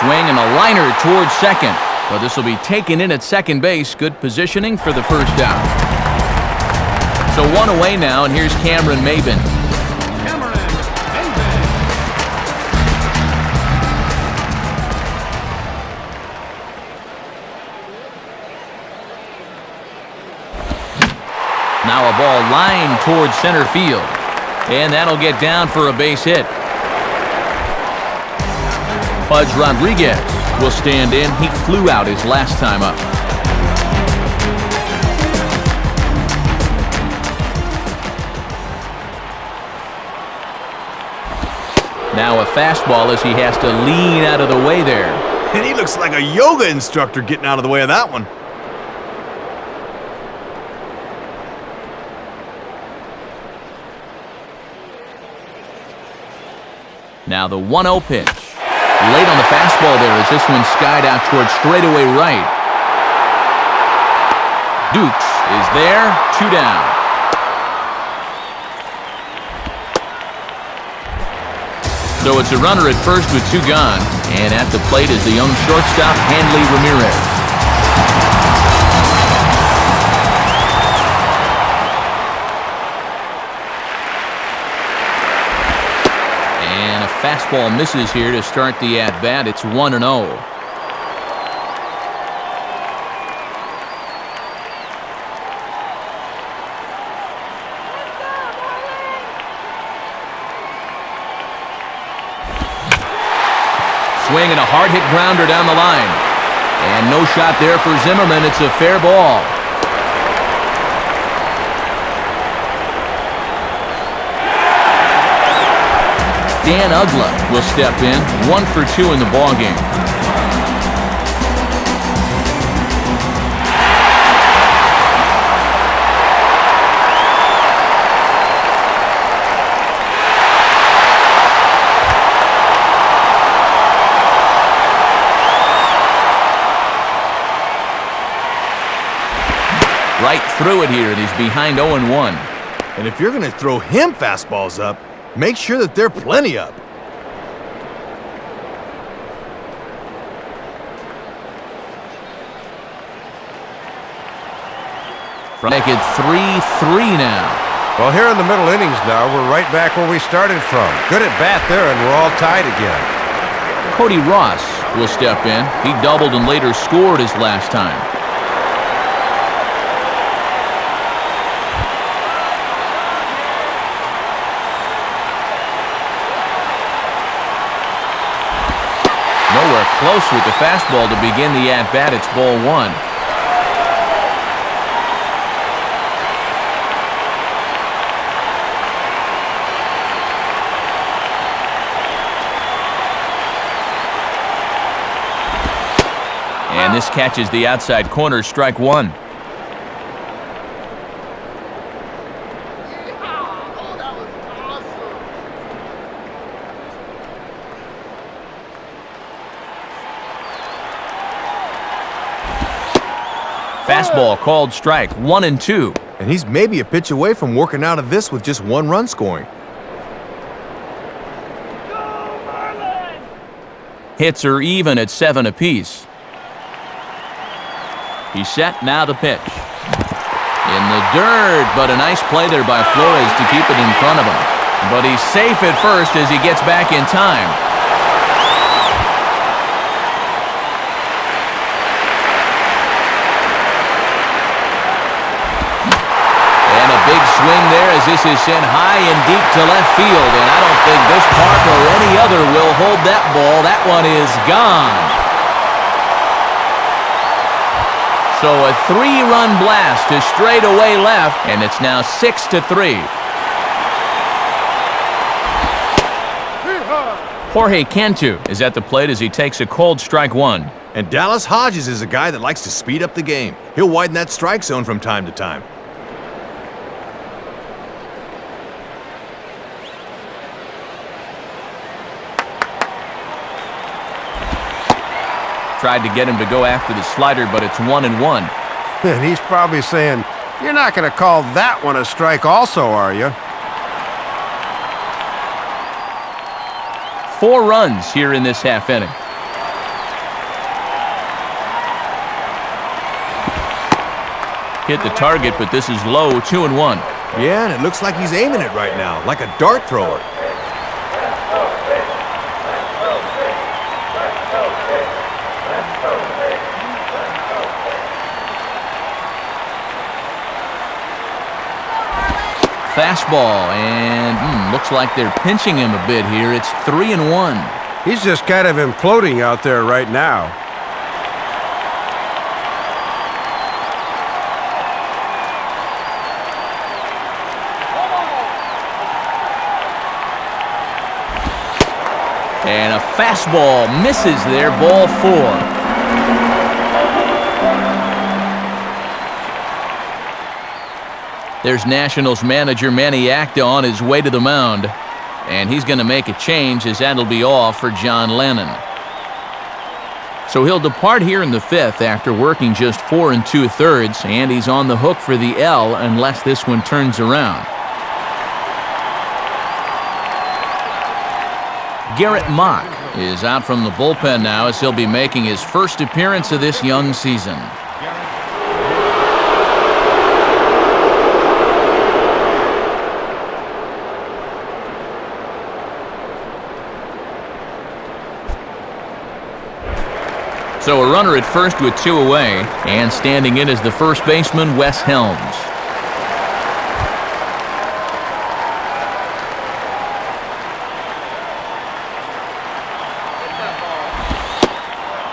Swing and a liner towards second. But this will be taken in at second base. Good positioning for the first out. So 1 away now, and here's Cameron Maybin. Now a ball lined towards center field. And that'll get down for a base hit. Pudge Rodriguez will stand in. He flew out his last time up. Now a fastball as he has to lean out of the way there. And he looks like a yoga instructor getting out of the way of that one. Now the 1-0 pitch. Late on the fastball there as this one skied out towards straightaway right. Dukes is there, 2 down. So it's a runner at first with 2 gone, and at the plate is the young shortstop, Hanley Ramirez. And a fastball misses here to start the at-bat. It's 1-0. Swing and a hard-hit grounder down the line. And no shot there for Zimmerman. It's a fair ball. Dan Ugla will step in, 1 for 2 in the ballgame. Right through it here, and he's behind 0-1. And if you're going to throw him fastballs up, make sure that they're plenty up. Make it 3-3 now. Well, here in the middle innings now, we're right back where we started from. Good at bat there, and we're all tied again. Cody Ross will step in. He doubled and later scored his last time. Nowhere close with the fastball to begin the at-bat. It's ball 1. And this catches the outside corner, strike 1. Fastball called strike, 1-2. And he's maybe a pitch away from working out of this with just 1 run scoring. Go, Marlins! Hits are even at 7 apiece. He's set, now the pitch. In the dirt, but a nice play there by Flores to keep it in front of him. But he's safe at first as he gets back in time. And a big swing there as this is sent high and deep to left field. And I don't think this park or any other will hold that ball. That one is gone. So a 3-run blast to straightaway left, and it's now 6-3. Jorge Cantu is at the plate as he takes a cold strike 1. And Dallas Hodges is a guy that likes to speed up the game. He'll widen that strike zone from time to time. Tried to get him to go after the slider, but it's 1-1. And he's probably saying, you're not going to call that one a strike also, are you? 4 runs here in this half inning. Hit the target, but this is low, 2-1. Yeah, and it looks like he's aiming it right now, like a dart thrower. Fastball, and looks like they're pinching him a bit here. It's 3-1. He's just kind of imploding out there right now. And a fastball misses there, ball 4. There's Nationals manager Manny Acta on his way to the mound. And he's going to make a change, as that'll be off for John Lennon. So he'll depart here in the 5th after working just 4 2/3, and he's on the hook for the L unless this one turns around. Garrett Mock is out from the bullpen now, as he'll be making his first appearance of this young season. So a runner at first with 2 away, and standing in is the first baseman, Wes Helms.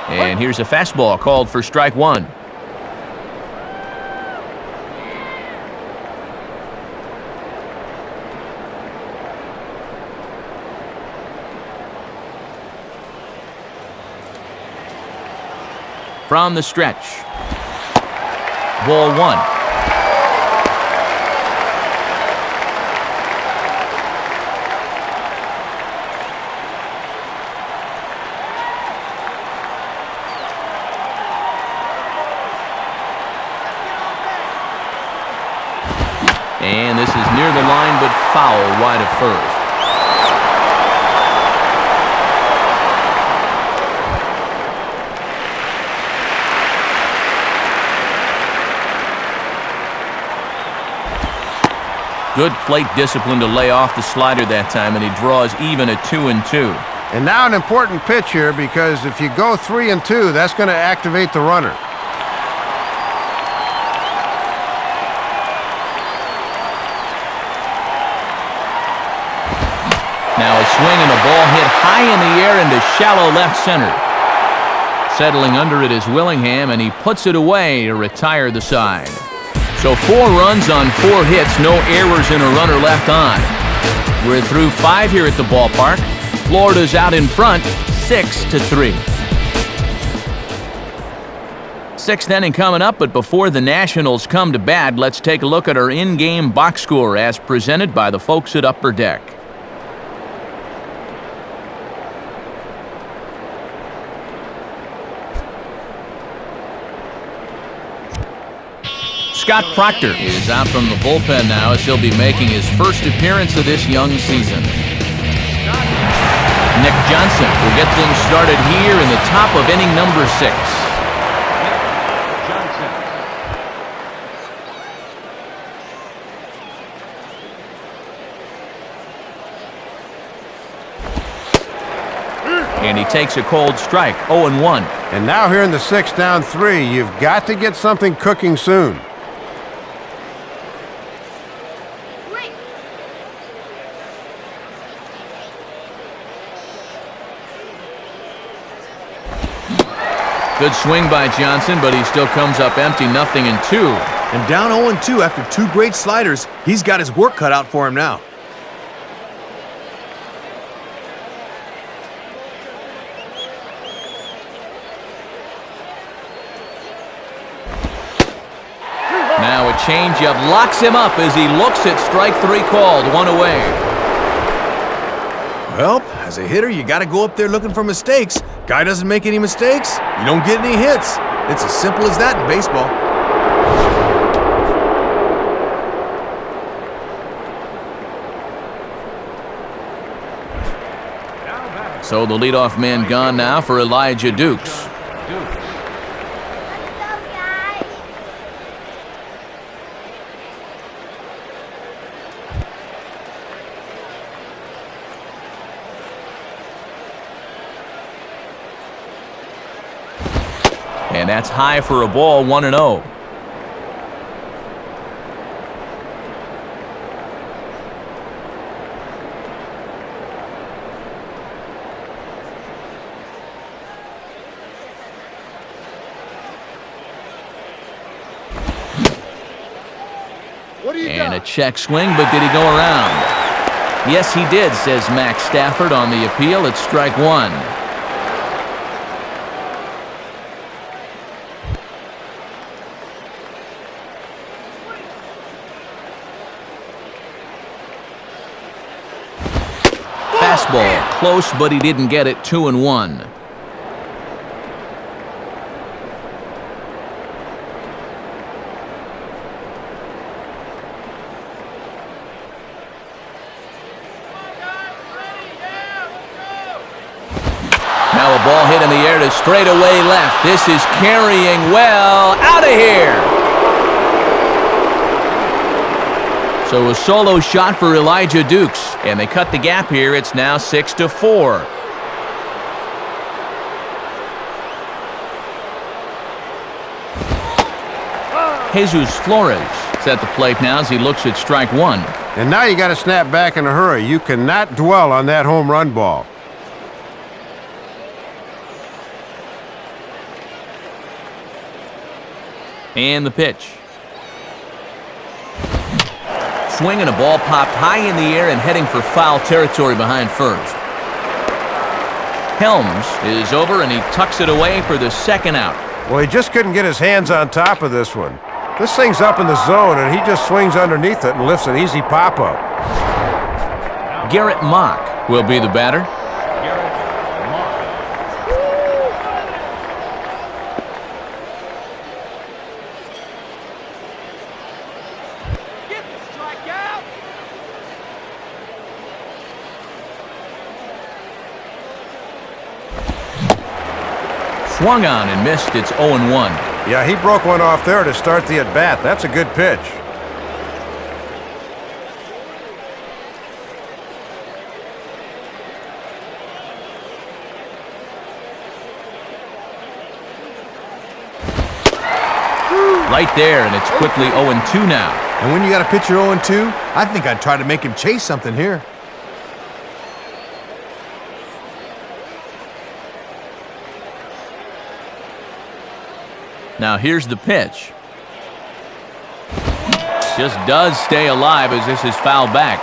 And here's a fastball called for strike 1. From the stretch. Ball 1. And this is near the line, but foul wide of first. Good plate discipline to lay off the slider that time, and he draws even at 2-2. And now an important pitch here, because if you go 3-2, that's going to activate the runner. Now a swing and a ball hit high in the air into shallow left center. Settling under it is Willingham, and he puts it away to retire the side. So 4 runs on 4 hits, no errors and a runner left on. We're through 5 here at the ballpark. Florida's out in front, 6-3. 6th inning coming up, but before the Nationals come to bat, let's take a look at our in-game box score as presented by the folks at Upper Deck. Scott Proctor is out from the bullpen now, as he'll be making his first appearance of this young season. Nick Johnson will get things started here in the top of inning number 6. And he takes a cold strike, 0-1. And now here in the 6th, down 3, you've got to get something cooking soon. Good swing by Johnson, but he still comes up empty, 0-2. And down 0-2 after 2 great sliders, he's got his work cut out for him now. Now a changeup locks him up as he looks at strike 3 called, 1 away. Well, as a hitter, you got to go up there looking for mistakes. Guy doesn't make any mistakes, you don't get any hits. It's as simple as that in baseball. So the leadoff man gone now for Elijah Dukes. And that's high for a ball, 1-0. And a check swing, but did he go around? Yes, he did, says Max Stafford on the appeal. It's strike one. Fastball, close, but he didn't get it. 2-1. Now a ball hit in the air to straightaway left. This is carrying well. Out of here. So a solo shot for Elijah Dukes, and they cut the gap here. It's now 6-4. Jesus Flores is at the plate now as he looks at strike one. And now you got to snap back in a hurry. You cannot dwell on that home run ball. And the pitch. Swing and a ball popped high in the air and heading for foul territory behind first. Helms is over and he tucks it away for the second out. Well, he just couldn't get his hands on top of this one. This thing's up in the zone and he just swings underneath it and lifts an easy pop-up. Garrett Mock will be the batter. Swung on and missed. It's 0-1. Yeah, he broke one off there to start the at-bat. That's a good pitch. Right there, and it's quickly 0-2 now. And when you got a pitcher 0-2, I think I'd try to make him chase something here. Now here's the pitch. Just does stay alive as this is fouled back.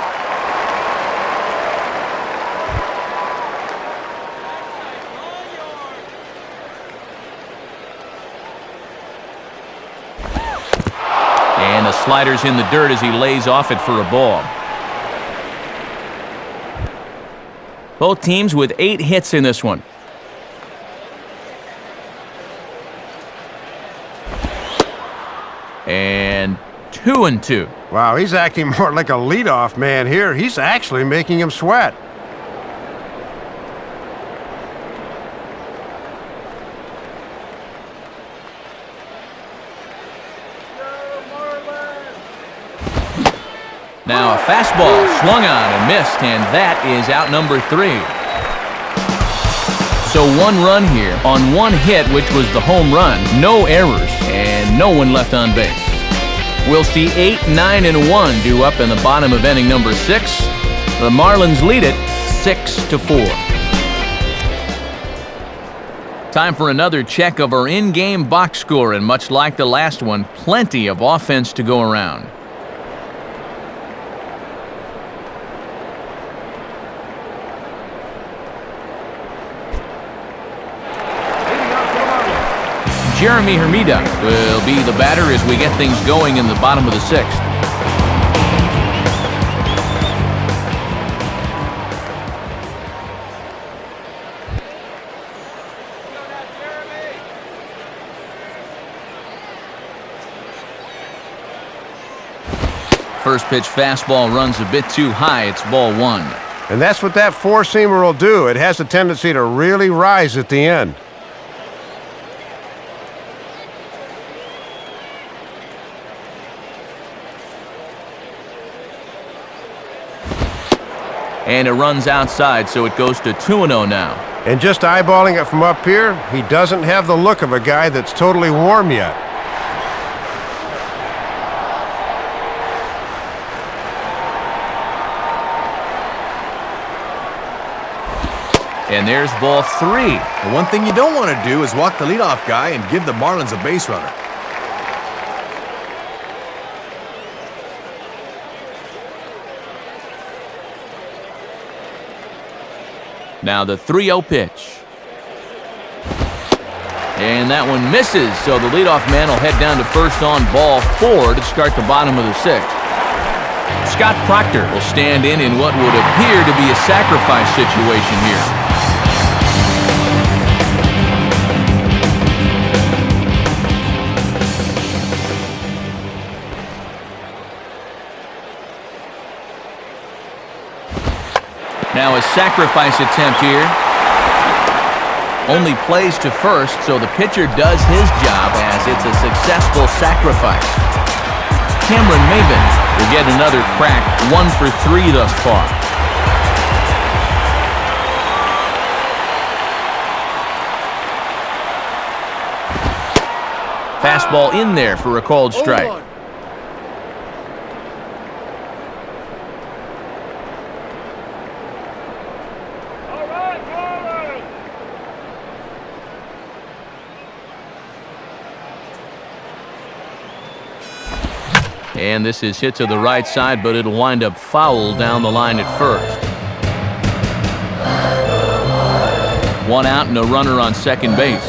And the slider's in the dirt as he lays off it for a ball. Both teams with 8 hits in this one. And 2-2. Wow, he's acting more like a leadoff man here. He's actually making him sweat. Now a fastball swung on and missed, and that is out number 3. So 1 run here on 1 hit, which was the home run. No errors and no one left on base. We'll see 8, 9, and 1 due up in the bottom of inning number 6. The Marlins lead it 6-4. Time for another check of our in-game box score, and much like the last one, plenty of offense to go around. Jeremy Hermida will be the batter as we get things going in the bottom of the 6th. First pitch fastball runs a bit too high. It's ball 1. And that's what that four-seamer will do. It has a tendency to really rise at the end. And it runs outside, so it goes to 2-0 now. And just eyeballing it from up here, he doesn't have the look of a guy that's totally warm yet. And there's ball 3. The one thing you don't want to do is walk the leadoff guy and give the Marlins a base runner. Now the 3-0 pitch. And that one misses, so the leadoff man will head down to first on ball 4 to start the bottom of the 6th. Scott Proctor will stand in what would appear to be a sacrifice situation here. Now a sacrifice attempt here. Only plays to first, so the pitcher does his job as it's a successful sacrifice. Cameron Maven will get another crack, 1 for 3 thus far. Fastball in there for a called strike. And this is hit to the right side, but it'll wind up foul down the line at first. 1 out and a runner on second base.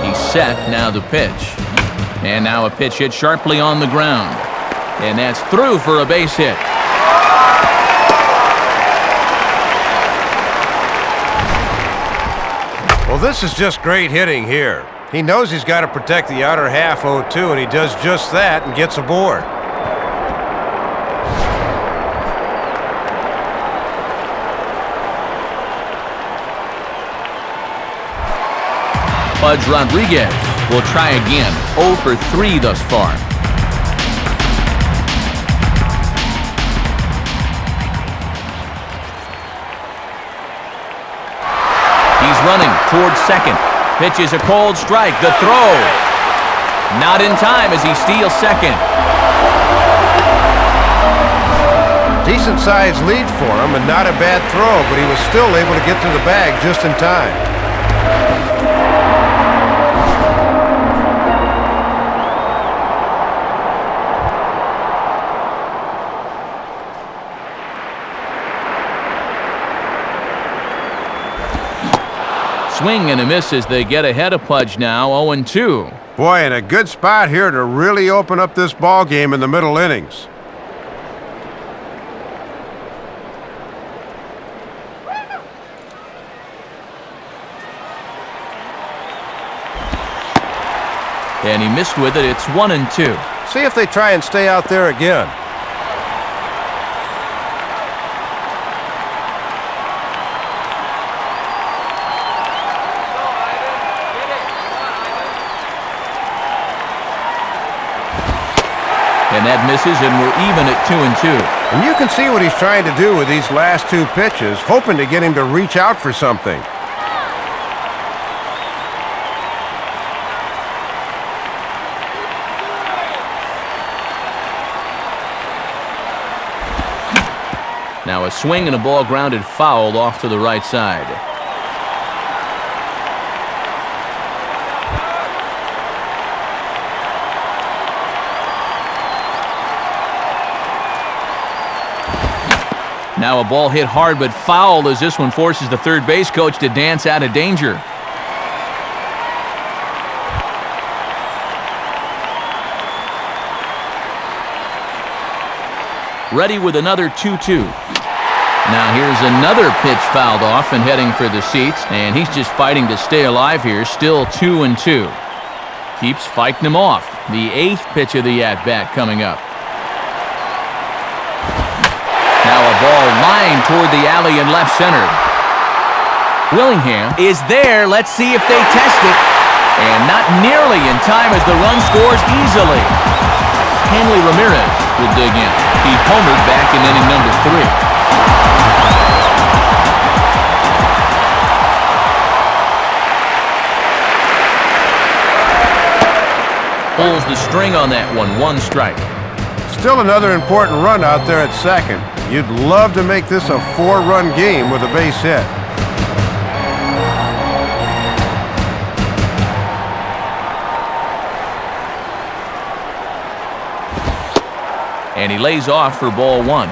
He's set, now the pitch. And now a pitch hit sharply on the ground. And that's through for a base hit. Well, this is just great hitting here. He knows he's got to protect the outer half 0-2, and he does just that and gets aboard. Pudge Rodriguez will try again, 0 for 3 thus far. He's running towards second. Pitch is a cold strike. The throw. Not in time as he steals second. Decent sized lead for him and not a bad throw, but he was still able to get to the bag just in time. Swing and a miss as they get ahead of Pudge now, 0-2. Boy, and a good spot here to really open up this ball game in the middle innings. And he missed with it. It's 1-2. See if they try and stay out there again. And that misses, and we're even at 2-2. And you can see what he's trying to do with these last 2 pitches, hoping to get him to reach out for something. Now a swing and a ball grounded foul off to the right side. Now a ball hit hard but foul as this one forces the third base coach to dance out of danger. Ready with another 2-2. Now here's another pitch fouled off and heading for the seats, and he's just fighting to stay alive here, still 2-2. Keeps fighting him off. The 8th pitch of the at-bat coming up. Now a ball lined toward the alley in left center. Willingham is there. Let's see if they test it. And not nearly in time as the run scores easily. Hanley Ramirez will dig in. He homered back in inning number 3. Pulls the string on that one. 1 strike. Still another important run out there at second. You'd love to make this a 4-run game with a base hit. And he lays off for ball 1.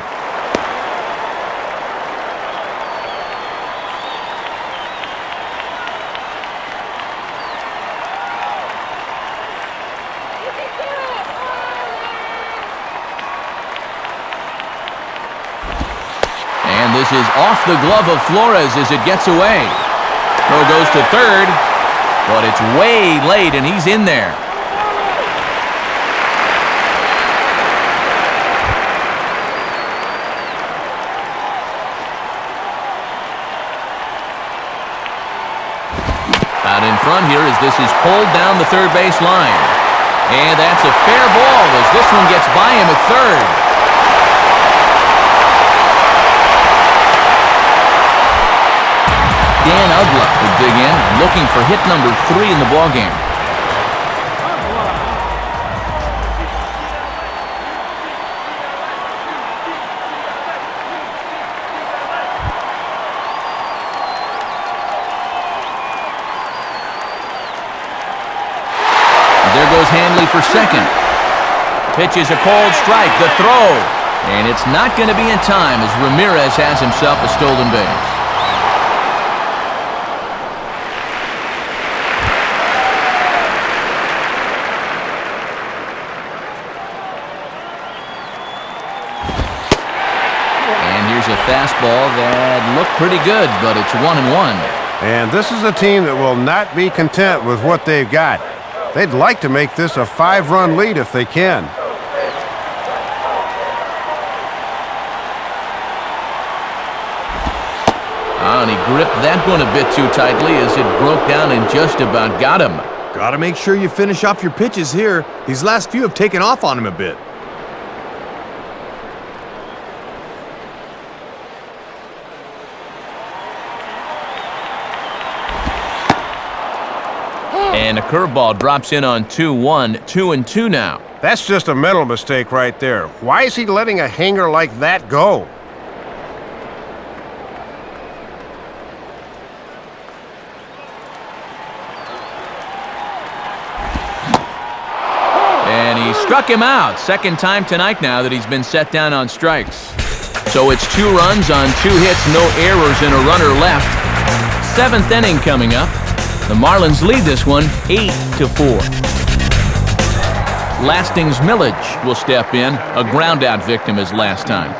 is off the glove of Flores as it gets away. Throw goes to third, but it's way late, and he's in there. Out in front here as this is pulled down the third base line. And that's a fair ball as this one gets by him at third. Dan Ugla would dig in, looking for hit number 3 in the ballgame. There goes Hanley for second. Pitch is a cold strike, the throw. And it's not going to be in time as Ramirez has himself a stolen base. And here's a fastball that looked pretty good, but it's 1-1. And this is a team that will not be content with what they've got. They'd like to make this a 5-run lead if they can. And he gripped that one a bit too tightly as it broke down and just about got him. Gotta make sure you finish off your pitches here. These last few have taken off on him a bit. And a curveball drops in on 2-1, 2-2 now. That's just a mental mistake right there. Why is he letting a hanger like that go? And he struck him out. Second time tonight now that he's been set down on strikes. So it's 2 runs on 2 hits, no errors, and a runner left. 7th inning coming up. The Marlins lead this one 8-4. Lasting's Millage will step in, a ground-out victim as last time.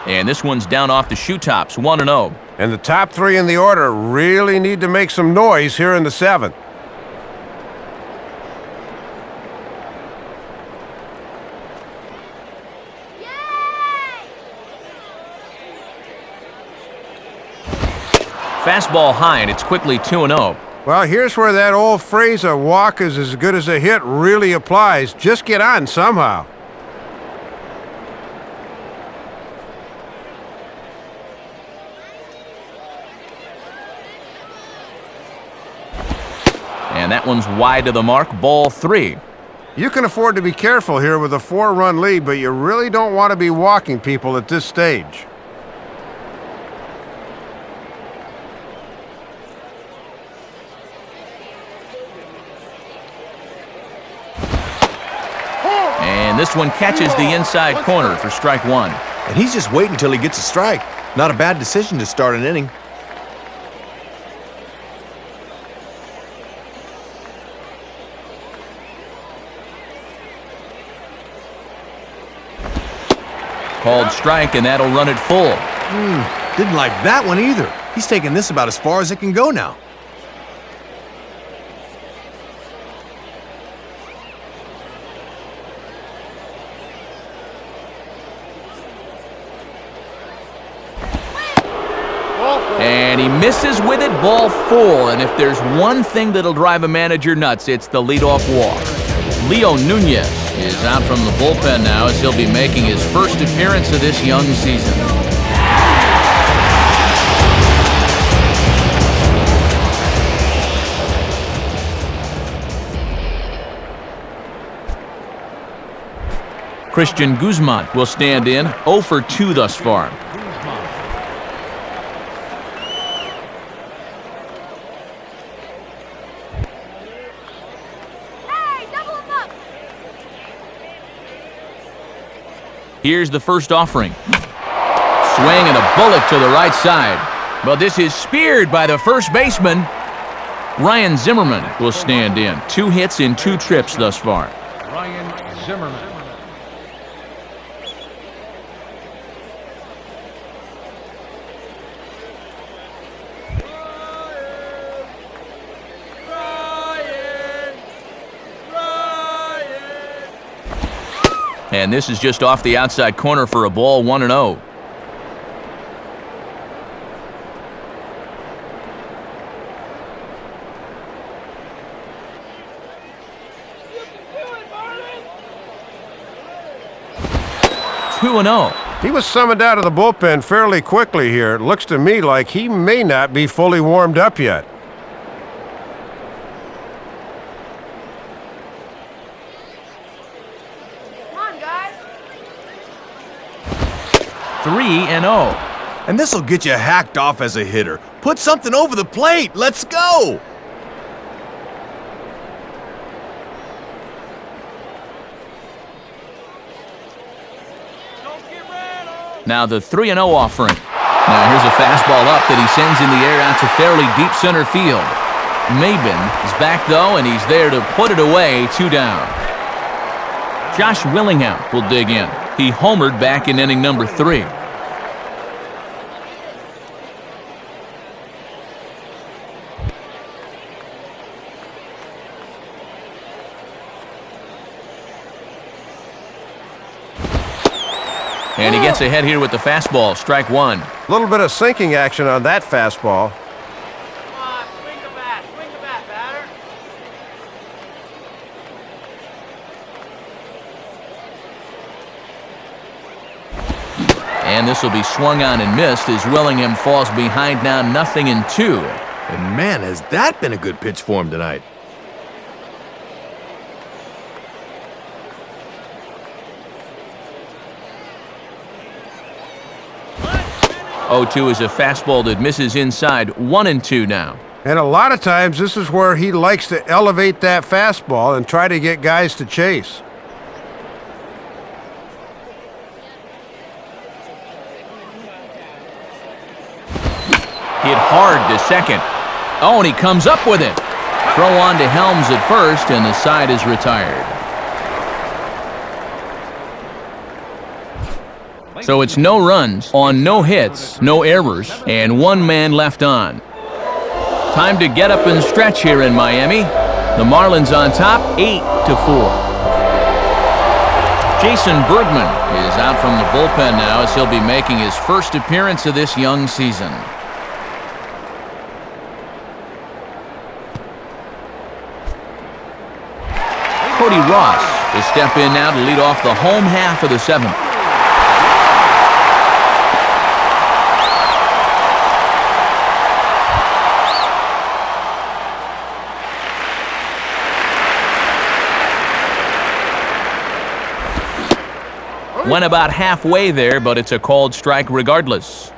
And this one's down off the shoe tops, 1-0. And the top 3 in the order really need to make some noise here in the 7th. Fastball high, and it's quickly 2-0. Well, here's where that old phrase, a walk is as good as a hit, really applies. Just get on somehow. And that one's wide to the mark, ball 3. You can afford to be careful here with a 4-run lead, but you really don't want to be walking people at this stage. And this one catches the inside corner for strike 1. And he's just waiting until he gets a strike. Not a bad decision to start an inning. Called strike, and that'll run it full. Didn't like that one either. He's taking this about as far as it can go now. And he misses with it, ball 4. And if there's one thing that'll drive a manager nuts, it's the leadoff walk. Leo Nunez is out from the bullpen now as he'll be making his first appearance of this young season. Christian Guzman will stand in, 0 for 2 thus far. Here's the first offering. Swing and a bullet to the right side. But this is speared by the first baseman. Ryan Zimmerman will stand in. 2 hits in 2 trips thus far. Ryan Zimmerman. And this is just off the outside corner for a ball, 1-0. He was summoned out of the bullpen fairly quickly here. It looks to me like he may not be fully warmed up yet. Come on, guys. 3-0. And this'll get you hacked off as a hitter. Put something over the plate. Let's go. Now the 3-0 offering. Now here's a fastball up that he sends in the air out to fairly deep center field. Maben is back though, and he's there to put it away, 2 down. Josh Willingham will dig in. He homered back in inning number 3. And he gets ahead here with the fastball, strike 1. A little bit of sinking action on that fastball. Come on, swing the bat, batter. And this will be swung on and missed as Willingham falls behind now 0-2. And man, has that been a good pitch for him tonight. 0-2 is a fastball that misses inside, 1-2 now. And a lot of times this is where he likes to elevate that fastball and try to get guys to chase. Hit hard to second. Oh, and he comes up with it. Throw on to Helms at first, and the side is retired. So it's no runs on no hits, no errors, and 1 man left on. Time to get up and stretch here in Miami. The Marlins on top, 8-4. Jason Bergman is out from the bullpen now as he'll be making his first appearance of this young season. Cody Ross will step in now to lead off the home half of the 7th. Went about halfway there, but it's a called strike regardless.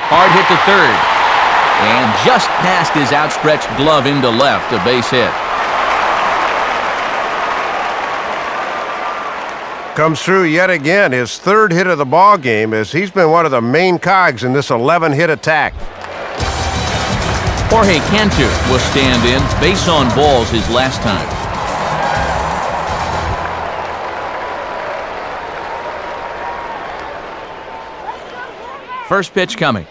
Hard hit to third. And just past his outstretched glove into left, a base hit. Comes through yet again, his 3rd hit of the ball game, as he's been one of the main cogs in this 11-hit attack. Jorge Cantu will stand in. Base on balls his last time. First pitch coming.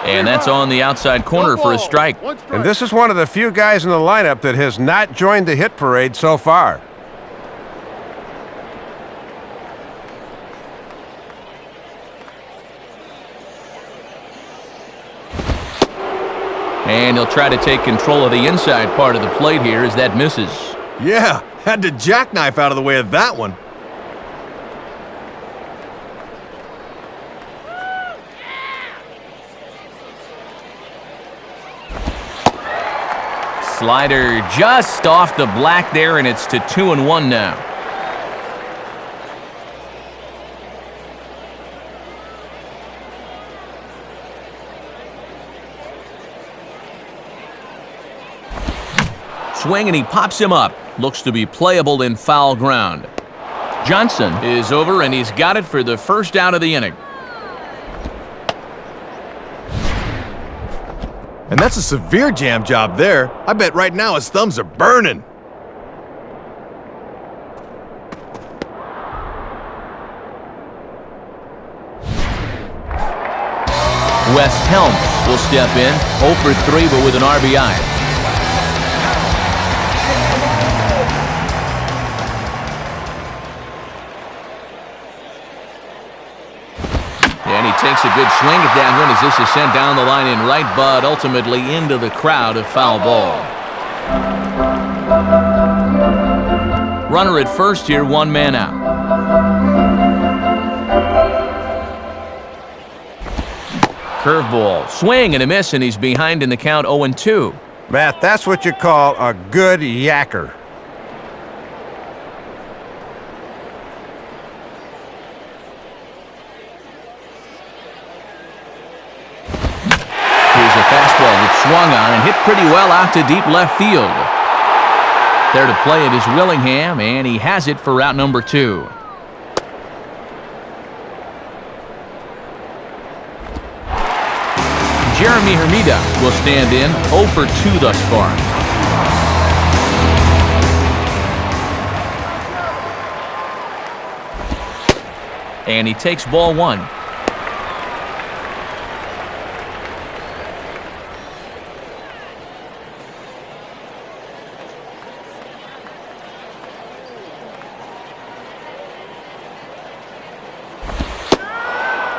And that's on the outside corner for a strike. And this is one of the few guys in the lineup that has not joined the hit parade so far. And he'll try to take control of the inside part of the plate here as that misses. Yeah, had to jackknife out of the way of that one. Slider just off the black there, and it's to 2-1 now. swing, and he pops him up. Looks to be playable in foul ground. Johnson is over, and he's got it for the first out of the inning. And that's a severe jam job there. I bet right now his thumbs are burning. West Helm will step in, 0 for 3, but with an RBI. And he takes a good swing at that one as this is sent down the line in right, but ultimately into the crowd, a foul ball. Runner at first here, 1 man out. Curveball, swing and a miss, and he's behind in the count 0-2. Matt, that's what you call a good yacker. Here's a fastball that swung on and hit pretty well out to deep left field. There to play it is Willingham, and he has it for out number 2. Jeremy Hermida will stand in, 0 for 2 thus far. And he takes ball 1.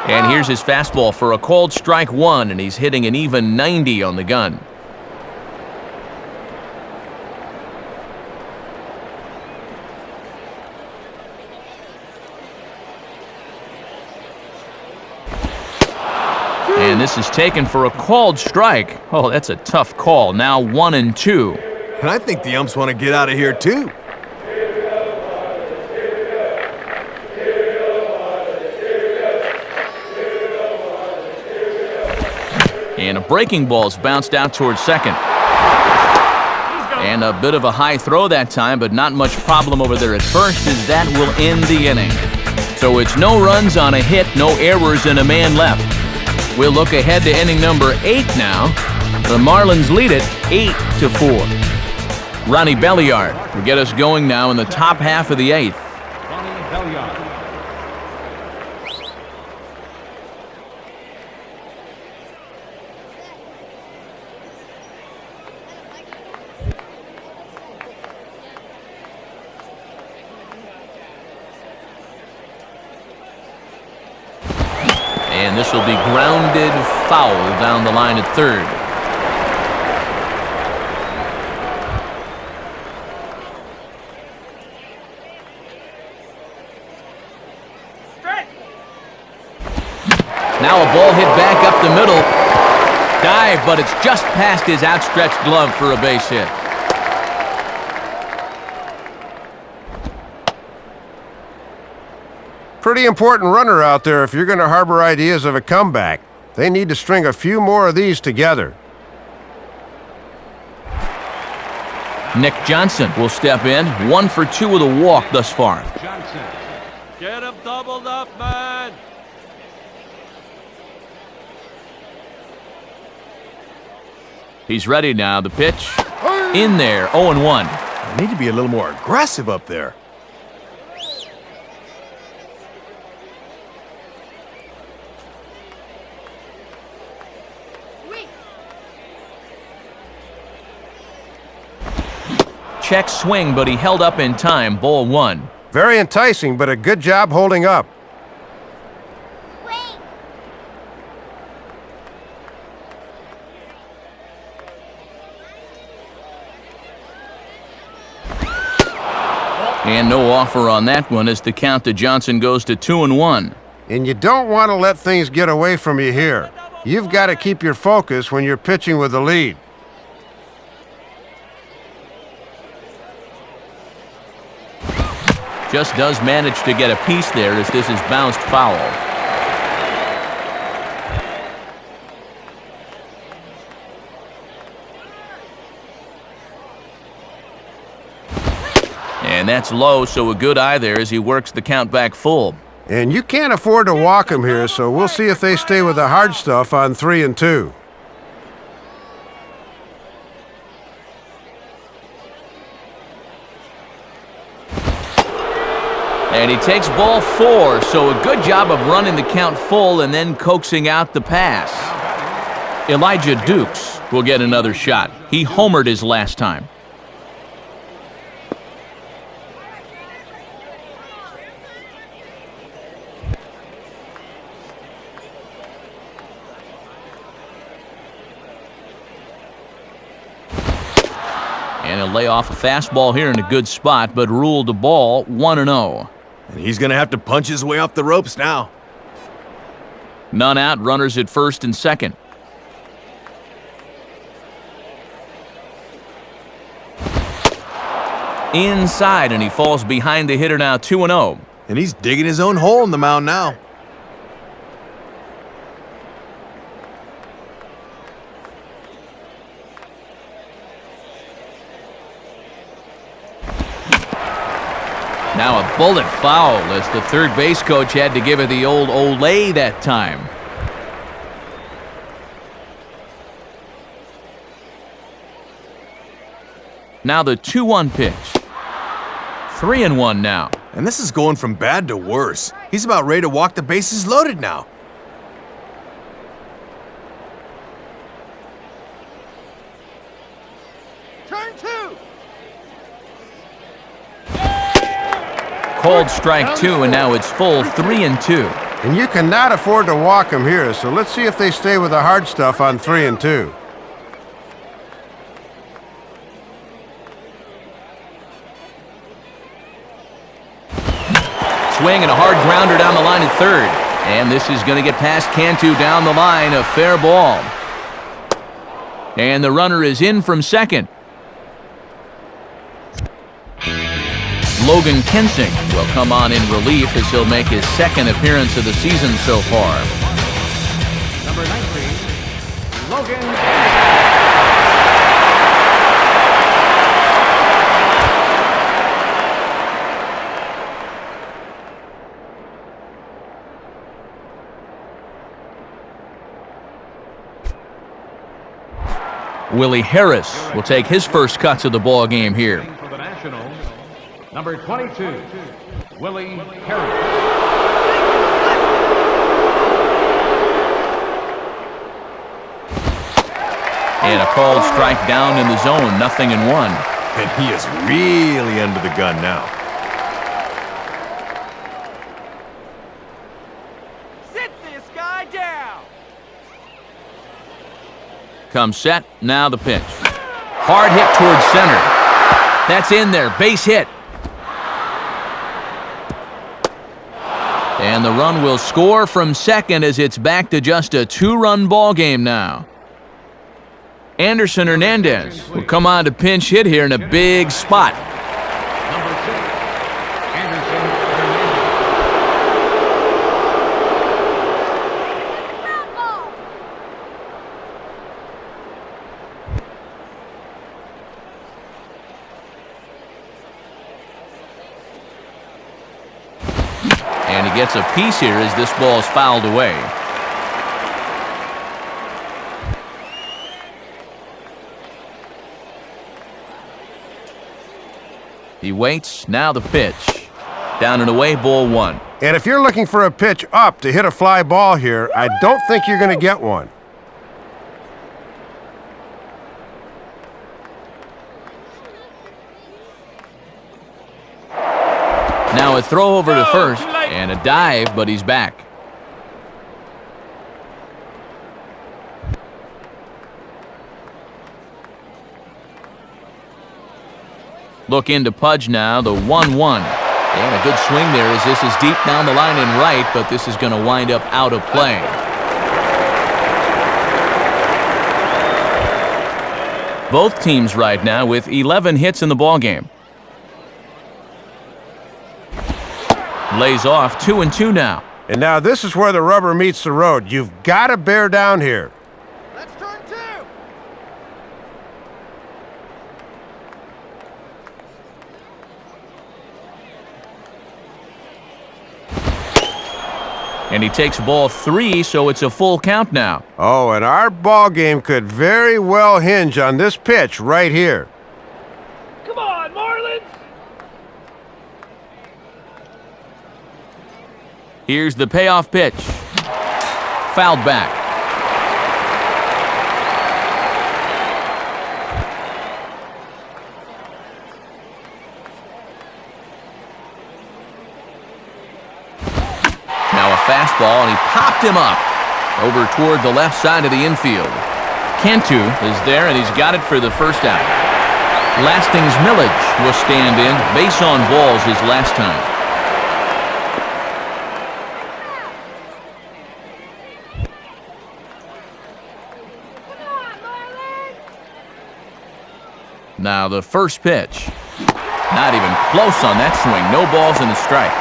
And here's his fastball for a called strike 1, and he's hitting an even 90 on the gun. And this is taken for a called strike. Oh, that's a tough call. Now 1-2. And I think the umps want to get out of here too. And a breaking ball's bounced out towards second. And a bit of a high throw that time, but not much problem over there at first, as that will end the inning. So it's no runs on a hit, no errors, and a man left. We'll look ahead to inning number 8 now. The Marlins lead it 8-4. Ronnie Belliard will get us going now in the top half of the 8th. Ronnie Belliard. And this will be grounded foul down the line at third. Now a ball hit back up the middle. Dive, but it's just past his outstretched glove for a base hit. Pretty important runner out there if you're going to harbor ideas of a comeback. They need to string a few more of these together. Nick Johnson will step in, 1 for 2 with a walk thus far. Johnson. Get him doubled up, man. He's ready now. The pitch in there, 0-1. I need to be a little more aggressive up there. Check swing, but he held up in time. Ball 1. Very enticing, but a good job holding up. Wait. And no offer on that one as the count to Johnson goes to 2-1. And you don't want to let things get away from you here. You've got to keep your focus when you're pitching with the lead. Just does manage to get a piece there as this is bounced foul. And that's low, so a good eye there as he works the count back full. And you can't afford to walk them here, so we'll see if they stay with the hard stuff on 3 and 2. And he takes ball 4, so a good job of running the count full and then coaxing out the pass. Elijah Dukes will get another shot. He homered his last time. And he'll lay off a fastball here in a good spot, but ruled the ball 1-0. And he's going to have to punch his way off the ropes now. None out, runners at first and second. Inside, and he falls behind the hitter now 2-0. And he's digging his own hole in the mound now. Now a bullet foul as the third base coach had to give it the old Olay that time. Now the 2-1 pitch. 3-1 now. And this is going from bad to worse. He's about ready to walk the bases loaded now. Turn 2. Called strike 2, and now it's full 3-2. And you cannot afford to walk them here, so let's see if they stay with the hard stuff on 3 and 2. Swing and a hard grounder down the line at third. And this is going to get past Cantu down the line, a fair ball. And the runner is in from second. Logan Kensing will come on in relief as he'll make his second appearance of the season so far. Number 19, Logan. Willie Harris will take his first cuts of the ball game here. For the Nationals, number 22, Willie Harris. And a called strike down in the zone, 0-1. And he is really under the gun now. Sit this guy down. Comes set, now the pitch. Hard hit towards center. That's in there, base hit. And the run will score from second as it's back to just a 2-run ball game now. Anderson Hernandez will come on to pinch hit here in a big spot. Number 6, Anderson Hernandez. Ground ball. And he gets a piece here as this ball is fouled away. He waits, now the pitch. Down and away, ball 1. And if you're looking for a pitch up to hit a fly ball here, I don't think you're going to get one. Now a throw over to first, and a dive, but he's back. Look into Pudge now, the 1-1. And a good swing there as this is deep down the line and right, but this is going to wind up out of play. Both teams right now with 11 hits in the ballgame. Lays off 2-2 now. And now this is where the rubber meets the road. You've got to bear down here. Let's turn 2. And he takes ball 3, so it's a full count now. Oh, and our ball game could very well hinge on this pitch right here. Come on, Marlins! Here's the payoff pitch. Fouled back. Now a fastball, and he popped him up over toward the left side of the infield. Cantu is there, and he's got it for the first out. Lasting's Millage will stand in. Base on balls his last time. Now the first pitch. Not even close on that swing. No balls in the strike.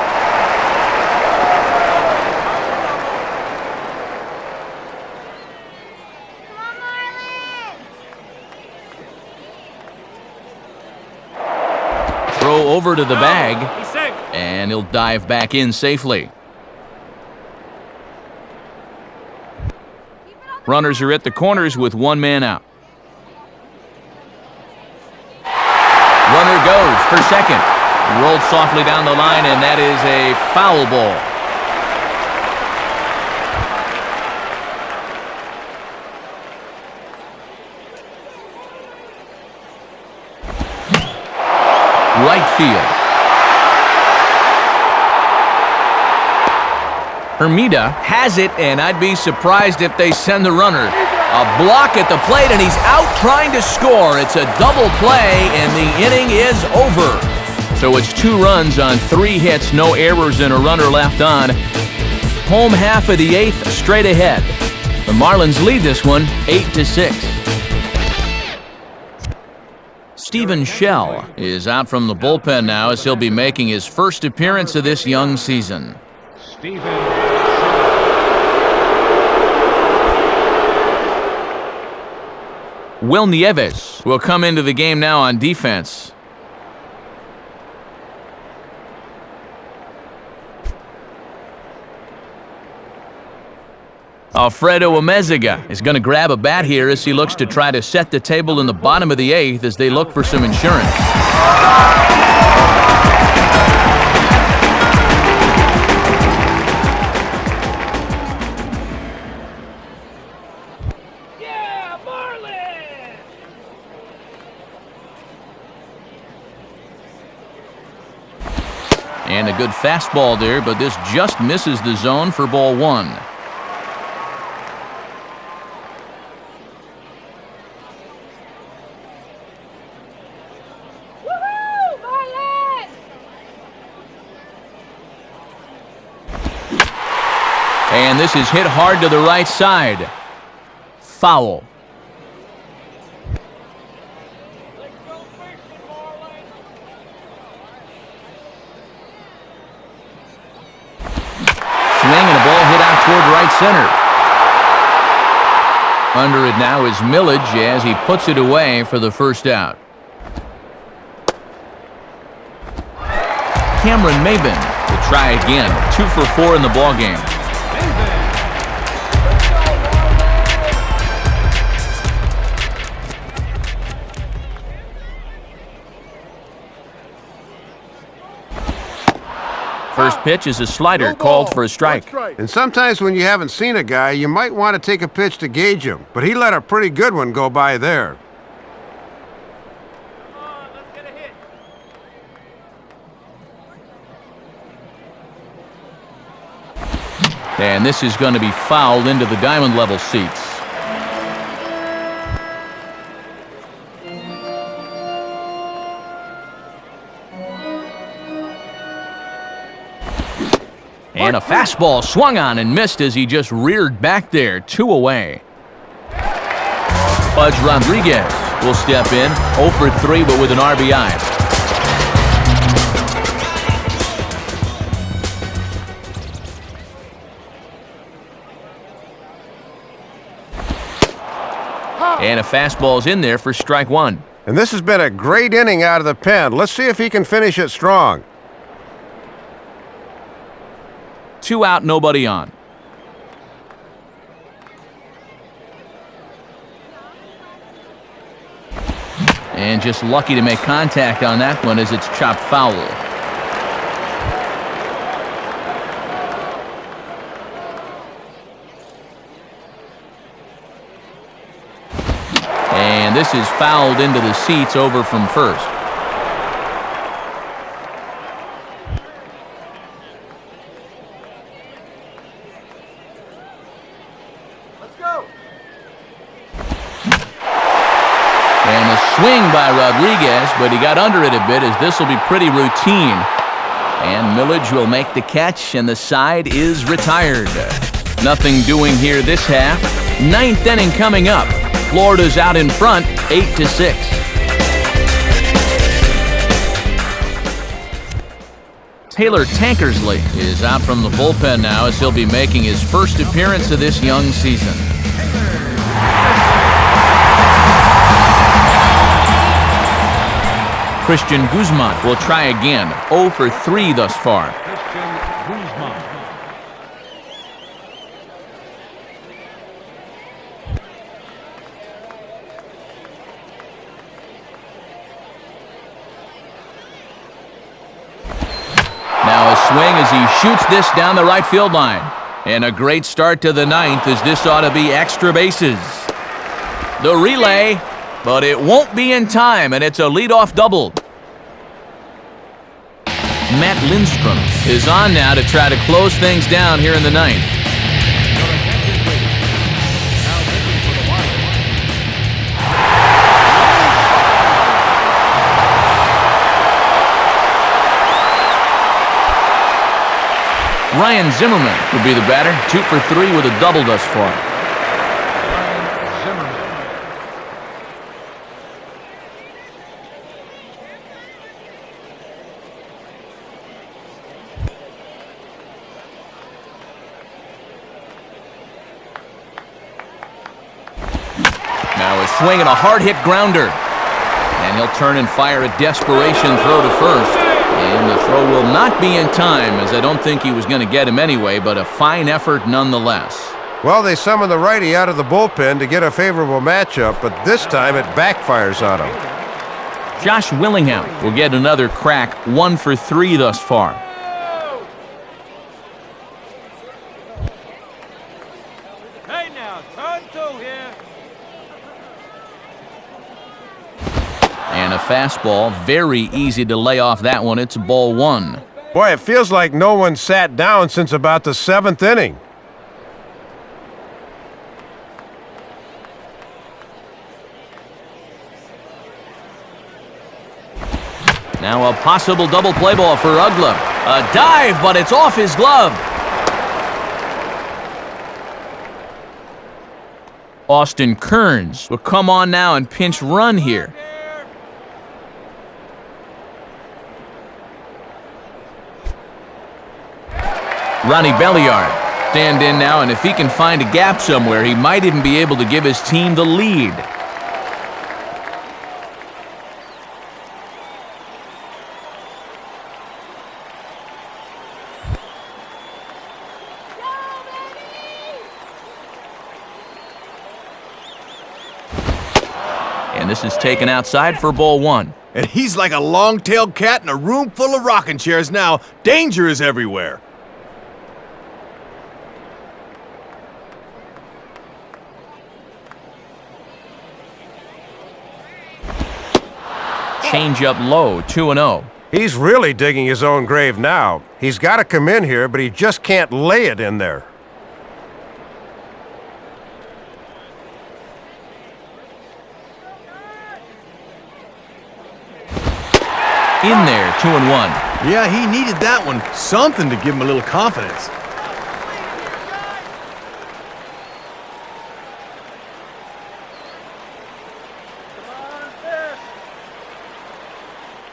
Throw over to the bag, and he'll dive back in safely. Runners are at the corners with one man out. Runner goes for second. Rolled softly down the line, and that is a foul ball. Right field. Hermida has it, and I'd be surprised if they send the runner. A block at the plate, and he's out trying to score. It's a double play, and the inning is over. So it's 2 runs on 3 hits, no errors, and a runner left on. Home half of the 8th, straight ahead. The Marlins lead this one 8-6. Stephen Shell is out from the bullpen now as he'll be making his first appearance of this young season. Will Nieves will come into the game now on defense. Alfredo Amezaga is going to grab a bat here as he looks to try to set the table in the bottom of the 8th as they look for some insurance. Yeah, Marlins! And a good fastball there, but this just misses the zone for ball 1. And this is hit hard to the right side. Foul. Swing and a ball hit out toward right center. Under it now is Millage as he puts it away for the first out. Cameron Maben will try again. 2 for 4 in the ballgame. First pitch is a slider called for a strike. And sometimes when you haven't seen a guy, you might want to take a pitch to gauge him. But he let a pretty good one go by there. Come on, let's get a hit. And this is going to be fouled into the diamond level seats. And a fastball swung on and missed as he just reared back there, 2 away. Pudge Rodriguez will step in, 0 for 3 but with an RBI. And a fastball's in there for strike 1. And this has been a great inning out of the pen. Let's see if he can finish it strong. 2 out, nobody on. And just lucky to make contact on that one as it's chopped foul. And this is fouled into the seats over from first. And a swing by Rodriguez, but he got under it a bit as this will be pretty routine. And Millage will make the catch, and the side is retired. Nothing doing here this half. Ninth inning coming up. Florida's out in front, 8-6. Taylor Tankersley is out from the bullpen now as he'll be making his first appearance of this young season. Christian Guzman will try again. 0 for 3 thus far. Now a swing as he shoots this down the right field line. And a great start to the ninth as this ought to be extra bases. The relay, but it won't be in time, and it's a leadoff double. Matt Lindstrom is on now to try to close things down here in the ninth. Ryan Zimmerman will be the batter, 2 for 3 with a double thus far. Now a swing and a hard-hit grounder. And he'll turn and fire a desperation throw to first. And the throw will not be in time, as I don't think he was going to get him anyway, but a fine effort nonetheless. Well, they summoned the righty out of the bullpen to get a favorable matchup, but this time it backfires on him. Josh Willingham will get another crack, 1 for 3 thus far. Hey now, turn 2 here. And a fastball, very easy to lay off that one. It's ball 1. Boy, it feels like no one sat down since about the 7th inning. Now a possible double play ball for Uggla. A dive, but it's off his glove. Austin Kearns will come on now and pinch run here. Ronnie Belliard stand in now, and if he can find a gap somewhere, he might even be able to give his team the lead. And this is taken outside for ball 1. And he's like a long-tailed cat in a room full of rocking chairs now. Danger is everywhere. Change up low, 2-0. He's really digging his own grave now. He's got to come in here, but he just can't lay it in there. In there, 2-1. Yeah, he needed that one. Something to give him a little confidence.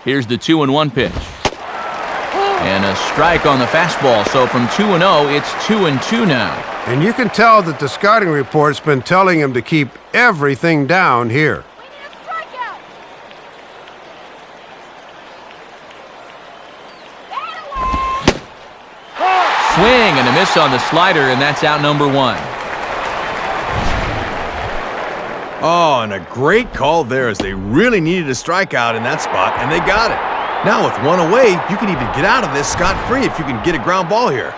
Here's the 2-1 pitch. And a strike on the fastball. So from 2-0, it's 2-2 now. And you can tell that the scouting report's been telling him to keep everything down here. Swing and a miss on the slider, and that's out number 1. Oh, and a great call there as they really needed a strikeout in that spot, and they got it. Now with one away, you can even get out of this scot-free if you can get a ground ball here.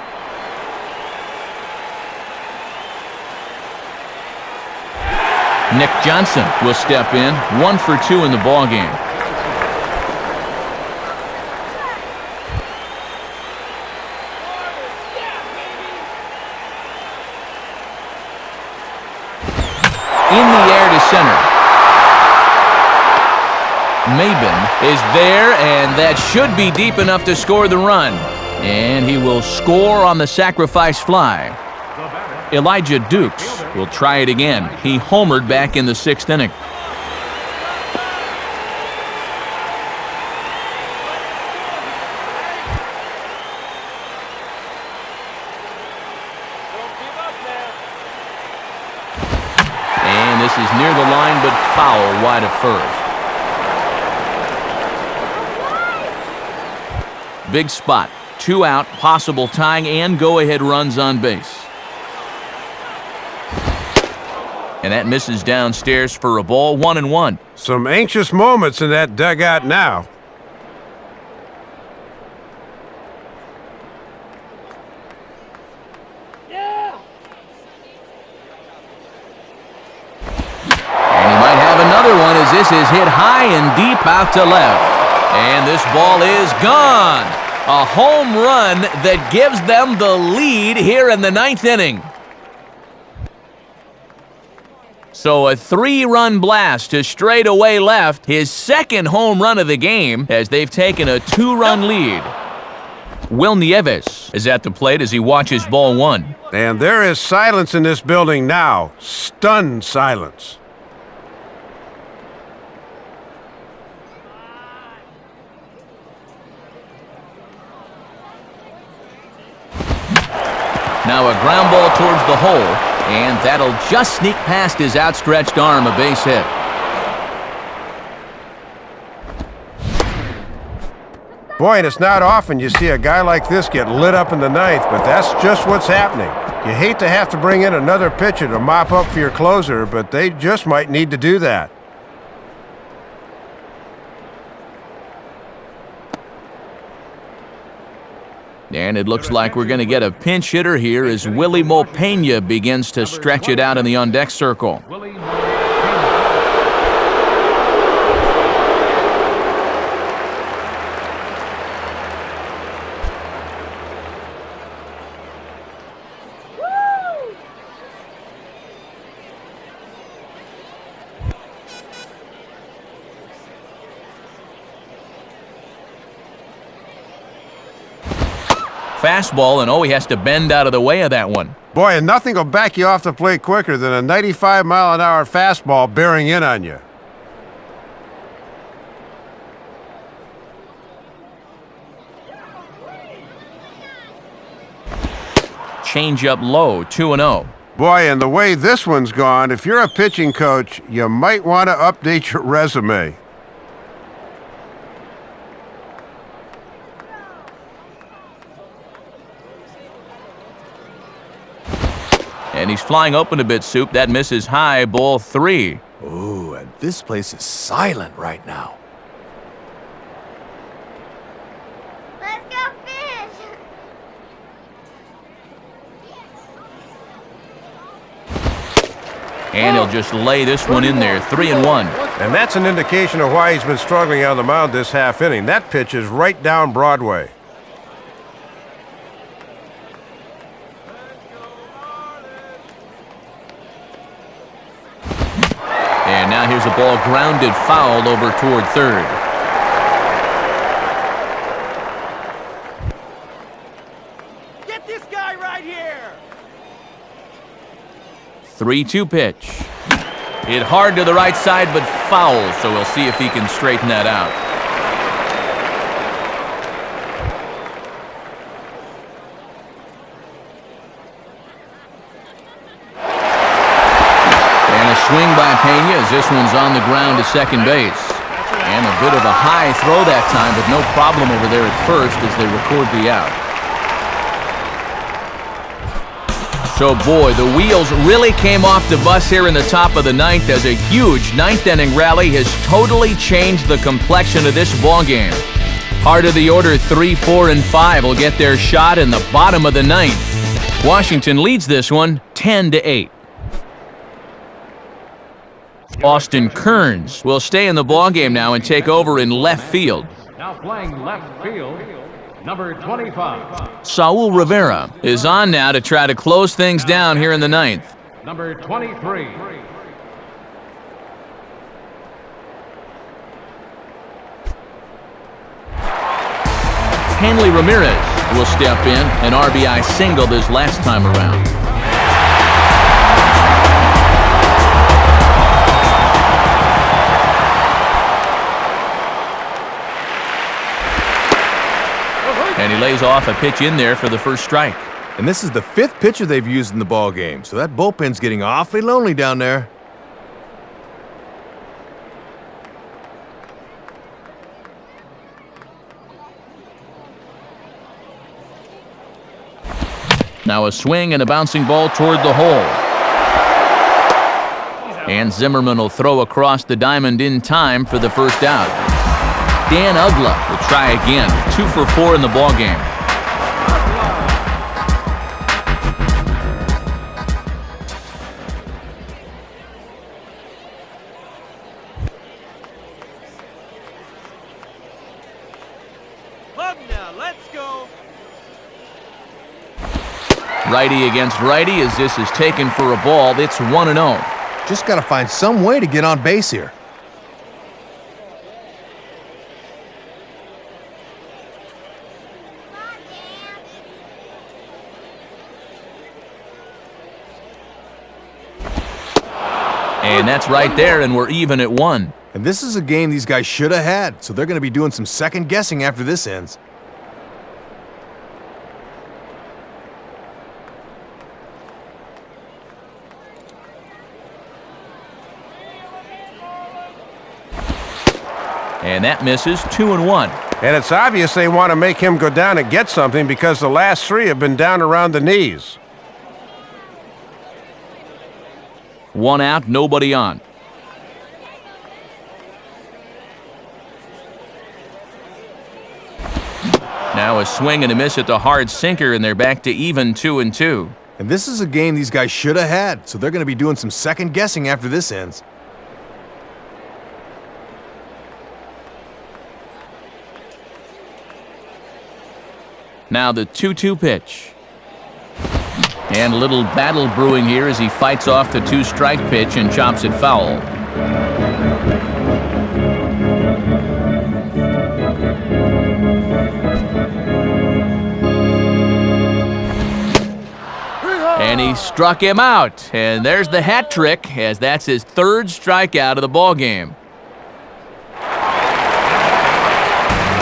Nick Johnson will step in, 1 for 2 in the ballgame. In the air to center. Maben is there, and that should be deep enough to score the run. And he will score on the sacrifice fly. Elijah Dukes will try it again. He homered back in the 6th inning. And this is near the line, but foul wide of first. Big spot. 2 out, possible tying and go-ahead runs on base. And that misses downstairs for a ball, 1-1. Some anxious moments in that dugout now. And he might have another one as this is hit high and deep out to left. And this ball is gone. A home run that gives them the lead here in the 9th inning. So a 3-run blast to straightaway left, his 2nd home run of the game as they've taken a 2-run lead. Will Nieves is at the plate as he watches ball 1. And there is silence in this building now. Stunned silence. Now a ground ball towards the hole, and that'll just sneak past his outstretched arm, a base hit. Boy, and it's not often you see a guy like this get lit up in the 9th, but that's just what's happening. You hate to have to bring in another pitcher to mop up for your closer, but they just might need to do that. And it looks like we're going to get a pinch hitter here as Willie Mopena begins to stretch it out in the on-deck circle. Fastball, and he has to bend out of the way of that one. Boy, and nothing will back you off the plate quicker than a 95-mile-an-hour fastball bearing in on you. Change up low, 2-0. Boy, and the way this one's gone, if you're a pitching coach, you might want to update your resume. And he's flying open a bit, Soup. That misses high, ball 3. Ooh, and this place is silent right now. Let's go fish. And he'll just lay this one in there, 3-1. And that's an indication of why he's been struggling on the mound this half inning. That pitch is right down Broadway. And now here's a ball grounded foul over toward third. Get this guy right here! 3-2 pitch. Hit hard to the right side, but foul, so we'll see if he can straighten that out. Swing by Pena as this one's on the ground to second base. And a bit of a high throw that time, but no problem over there at first as they record the out. So, boy, the wheels really came off the bus here in the top of the ninth as a huge ninth-inning rally has totally changed the complexion of this ballgame. Heart of the order 3, 4, and 5 will get their shot in the bottom of the ninth. Washington leads this one 10-8. Austin Kearns will stay in the ballgame now and take over in left field. Now playing left field, number 25. Saul Rivera is on now to try to close things down here in the ninth. Number 23. Hanley Ramirez will step in, an RBI single this last time around. And he lays off a pitch in there for the first strike. And this is the 5th pitcher they've used in the ball game, so that bullpen's getting awfully lonely down there. Now a swing and a bouncing ball toward the hole. And Zimmerman will throw across the diamond in time for the first out. Dan Ugla will try again, 2 for 4 in the ballgame. Hug now, let's go. Righty against righty as this is taken for a ball. It's 1-0. Just got to find some way to get on base here. And that's right there, and we're even at 1. And this is a game these guys should have had, so they're going to be doing some second guessing after this ends. And that misses, 2-1. And it's obvious they want to make him go down and get something because the last 3 have been down around the knees. 1 out, nobody on. Now a swing and a miss at the hard sinker, and they're back to even 2-2. And this is a game these guys should have had, so they're going to be doing some second guessing after this ends. Now the 2-2 pitch. And a little battle brewing here as he fights off the 2-strike pitch and chops it foul. And he struck him out. And there's the hat trick, as that's his 3rd strikeout of the ballgame.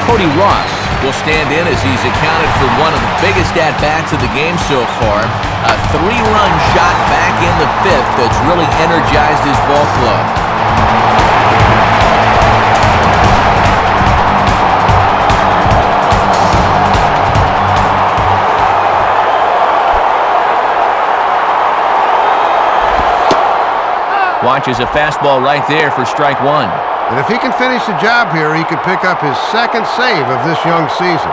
Cody Ross will stand in as he's accounted for one of the biggest at-bats of the game so far. A 3-run shot back in the 5th that's really energized his ball club. Watches a fastball right there for strike 1. And if he can finish the job here, he could pick up his 2nd save of this young season.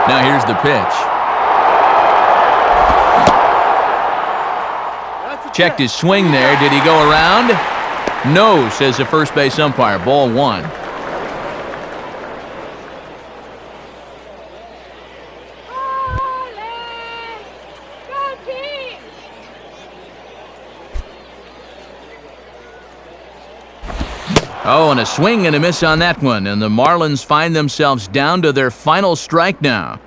Now here's the pitch. Checked his swing there. Did he go around? No, says the first base umpire. Ball 1. Oh, and a swing and a miss on that one, and the Marlins find themselves down to their final strike now.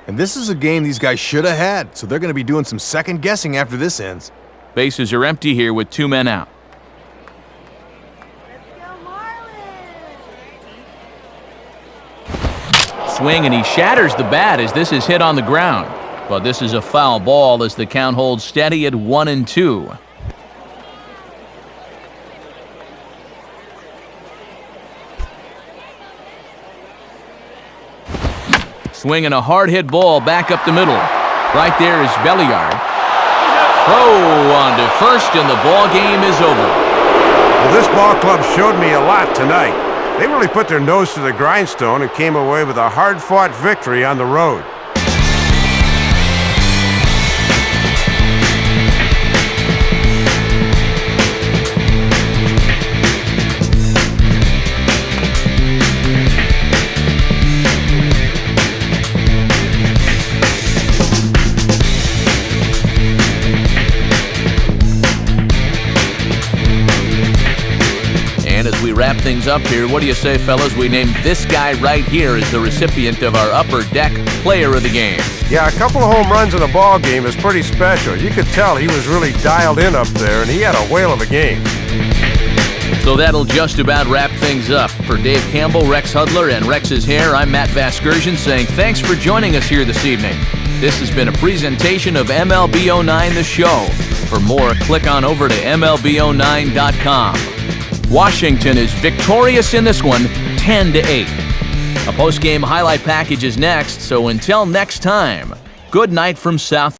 And this is a game these guys should have had, so they're going to be doing some second guessing after this ends. Bases are empty here with 2 men out. Let's go, Marlins! Swing, and he shatters the bat as this is hit on the ground. But this is a foul ball as the count holds steady at 1-2. Swinging a hard-hit ball back up the middle. Right there is Belliard. Throw on to first, and the ball game is over. Well, this ball club showed me a lot tonight. They really put their nose to the grindstone and came away with a hard-fought victory on the road. As we wrap things up here, what do you say, fellas? We named this guy right here as the recipient of our Upper Deck Player of the Game. Yeah, a couple of home runs in a ball game is pretty special. You could tell he was really dialed in up there, and he had a whale of a game. So that'll just about wrap things up. For Dave Campbell, Rex Hudler, and Rex's Hair, I'm Matt Vasgersian saying thanks for joining us here this evening. This has been a presentation of MLB09 The Show. For more, click on over to MLB09.com. Washington is victorious in this one, 10-8. A post-game highlight package is next, so until next time, good night from South.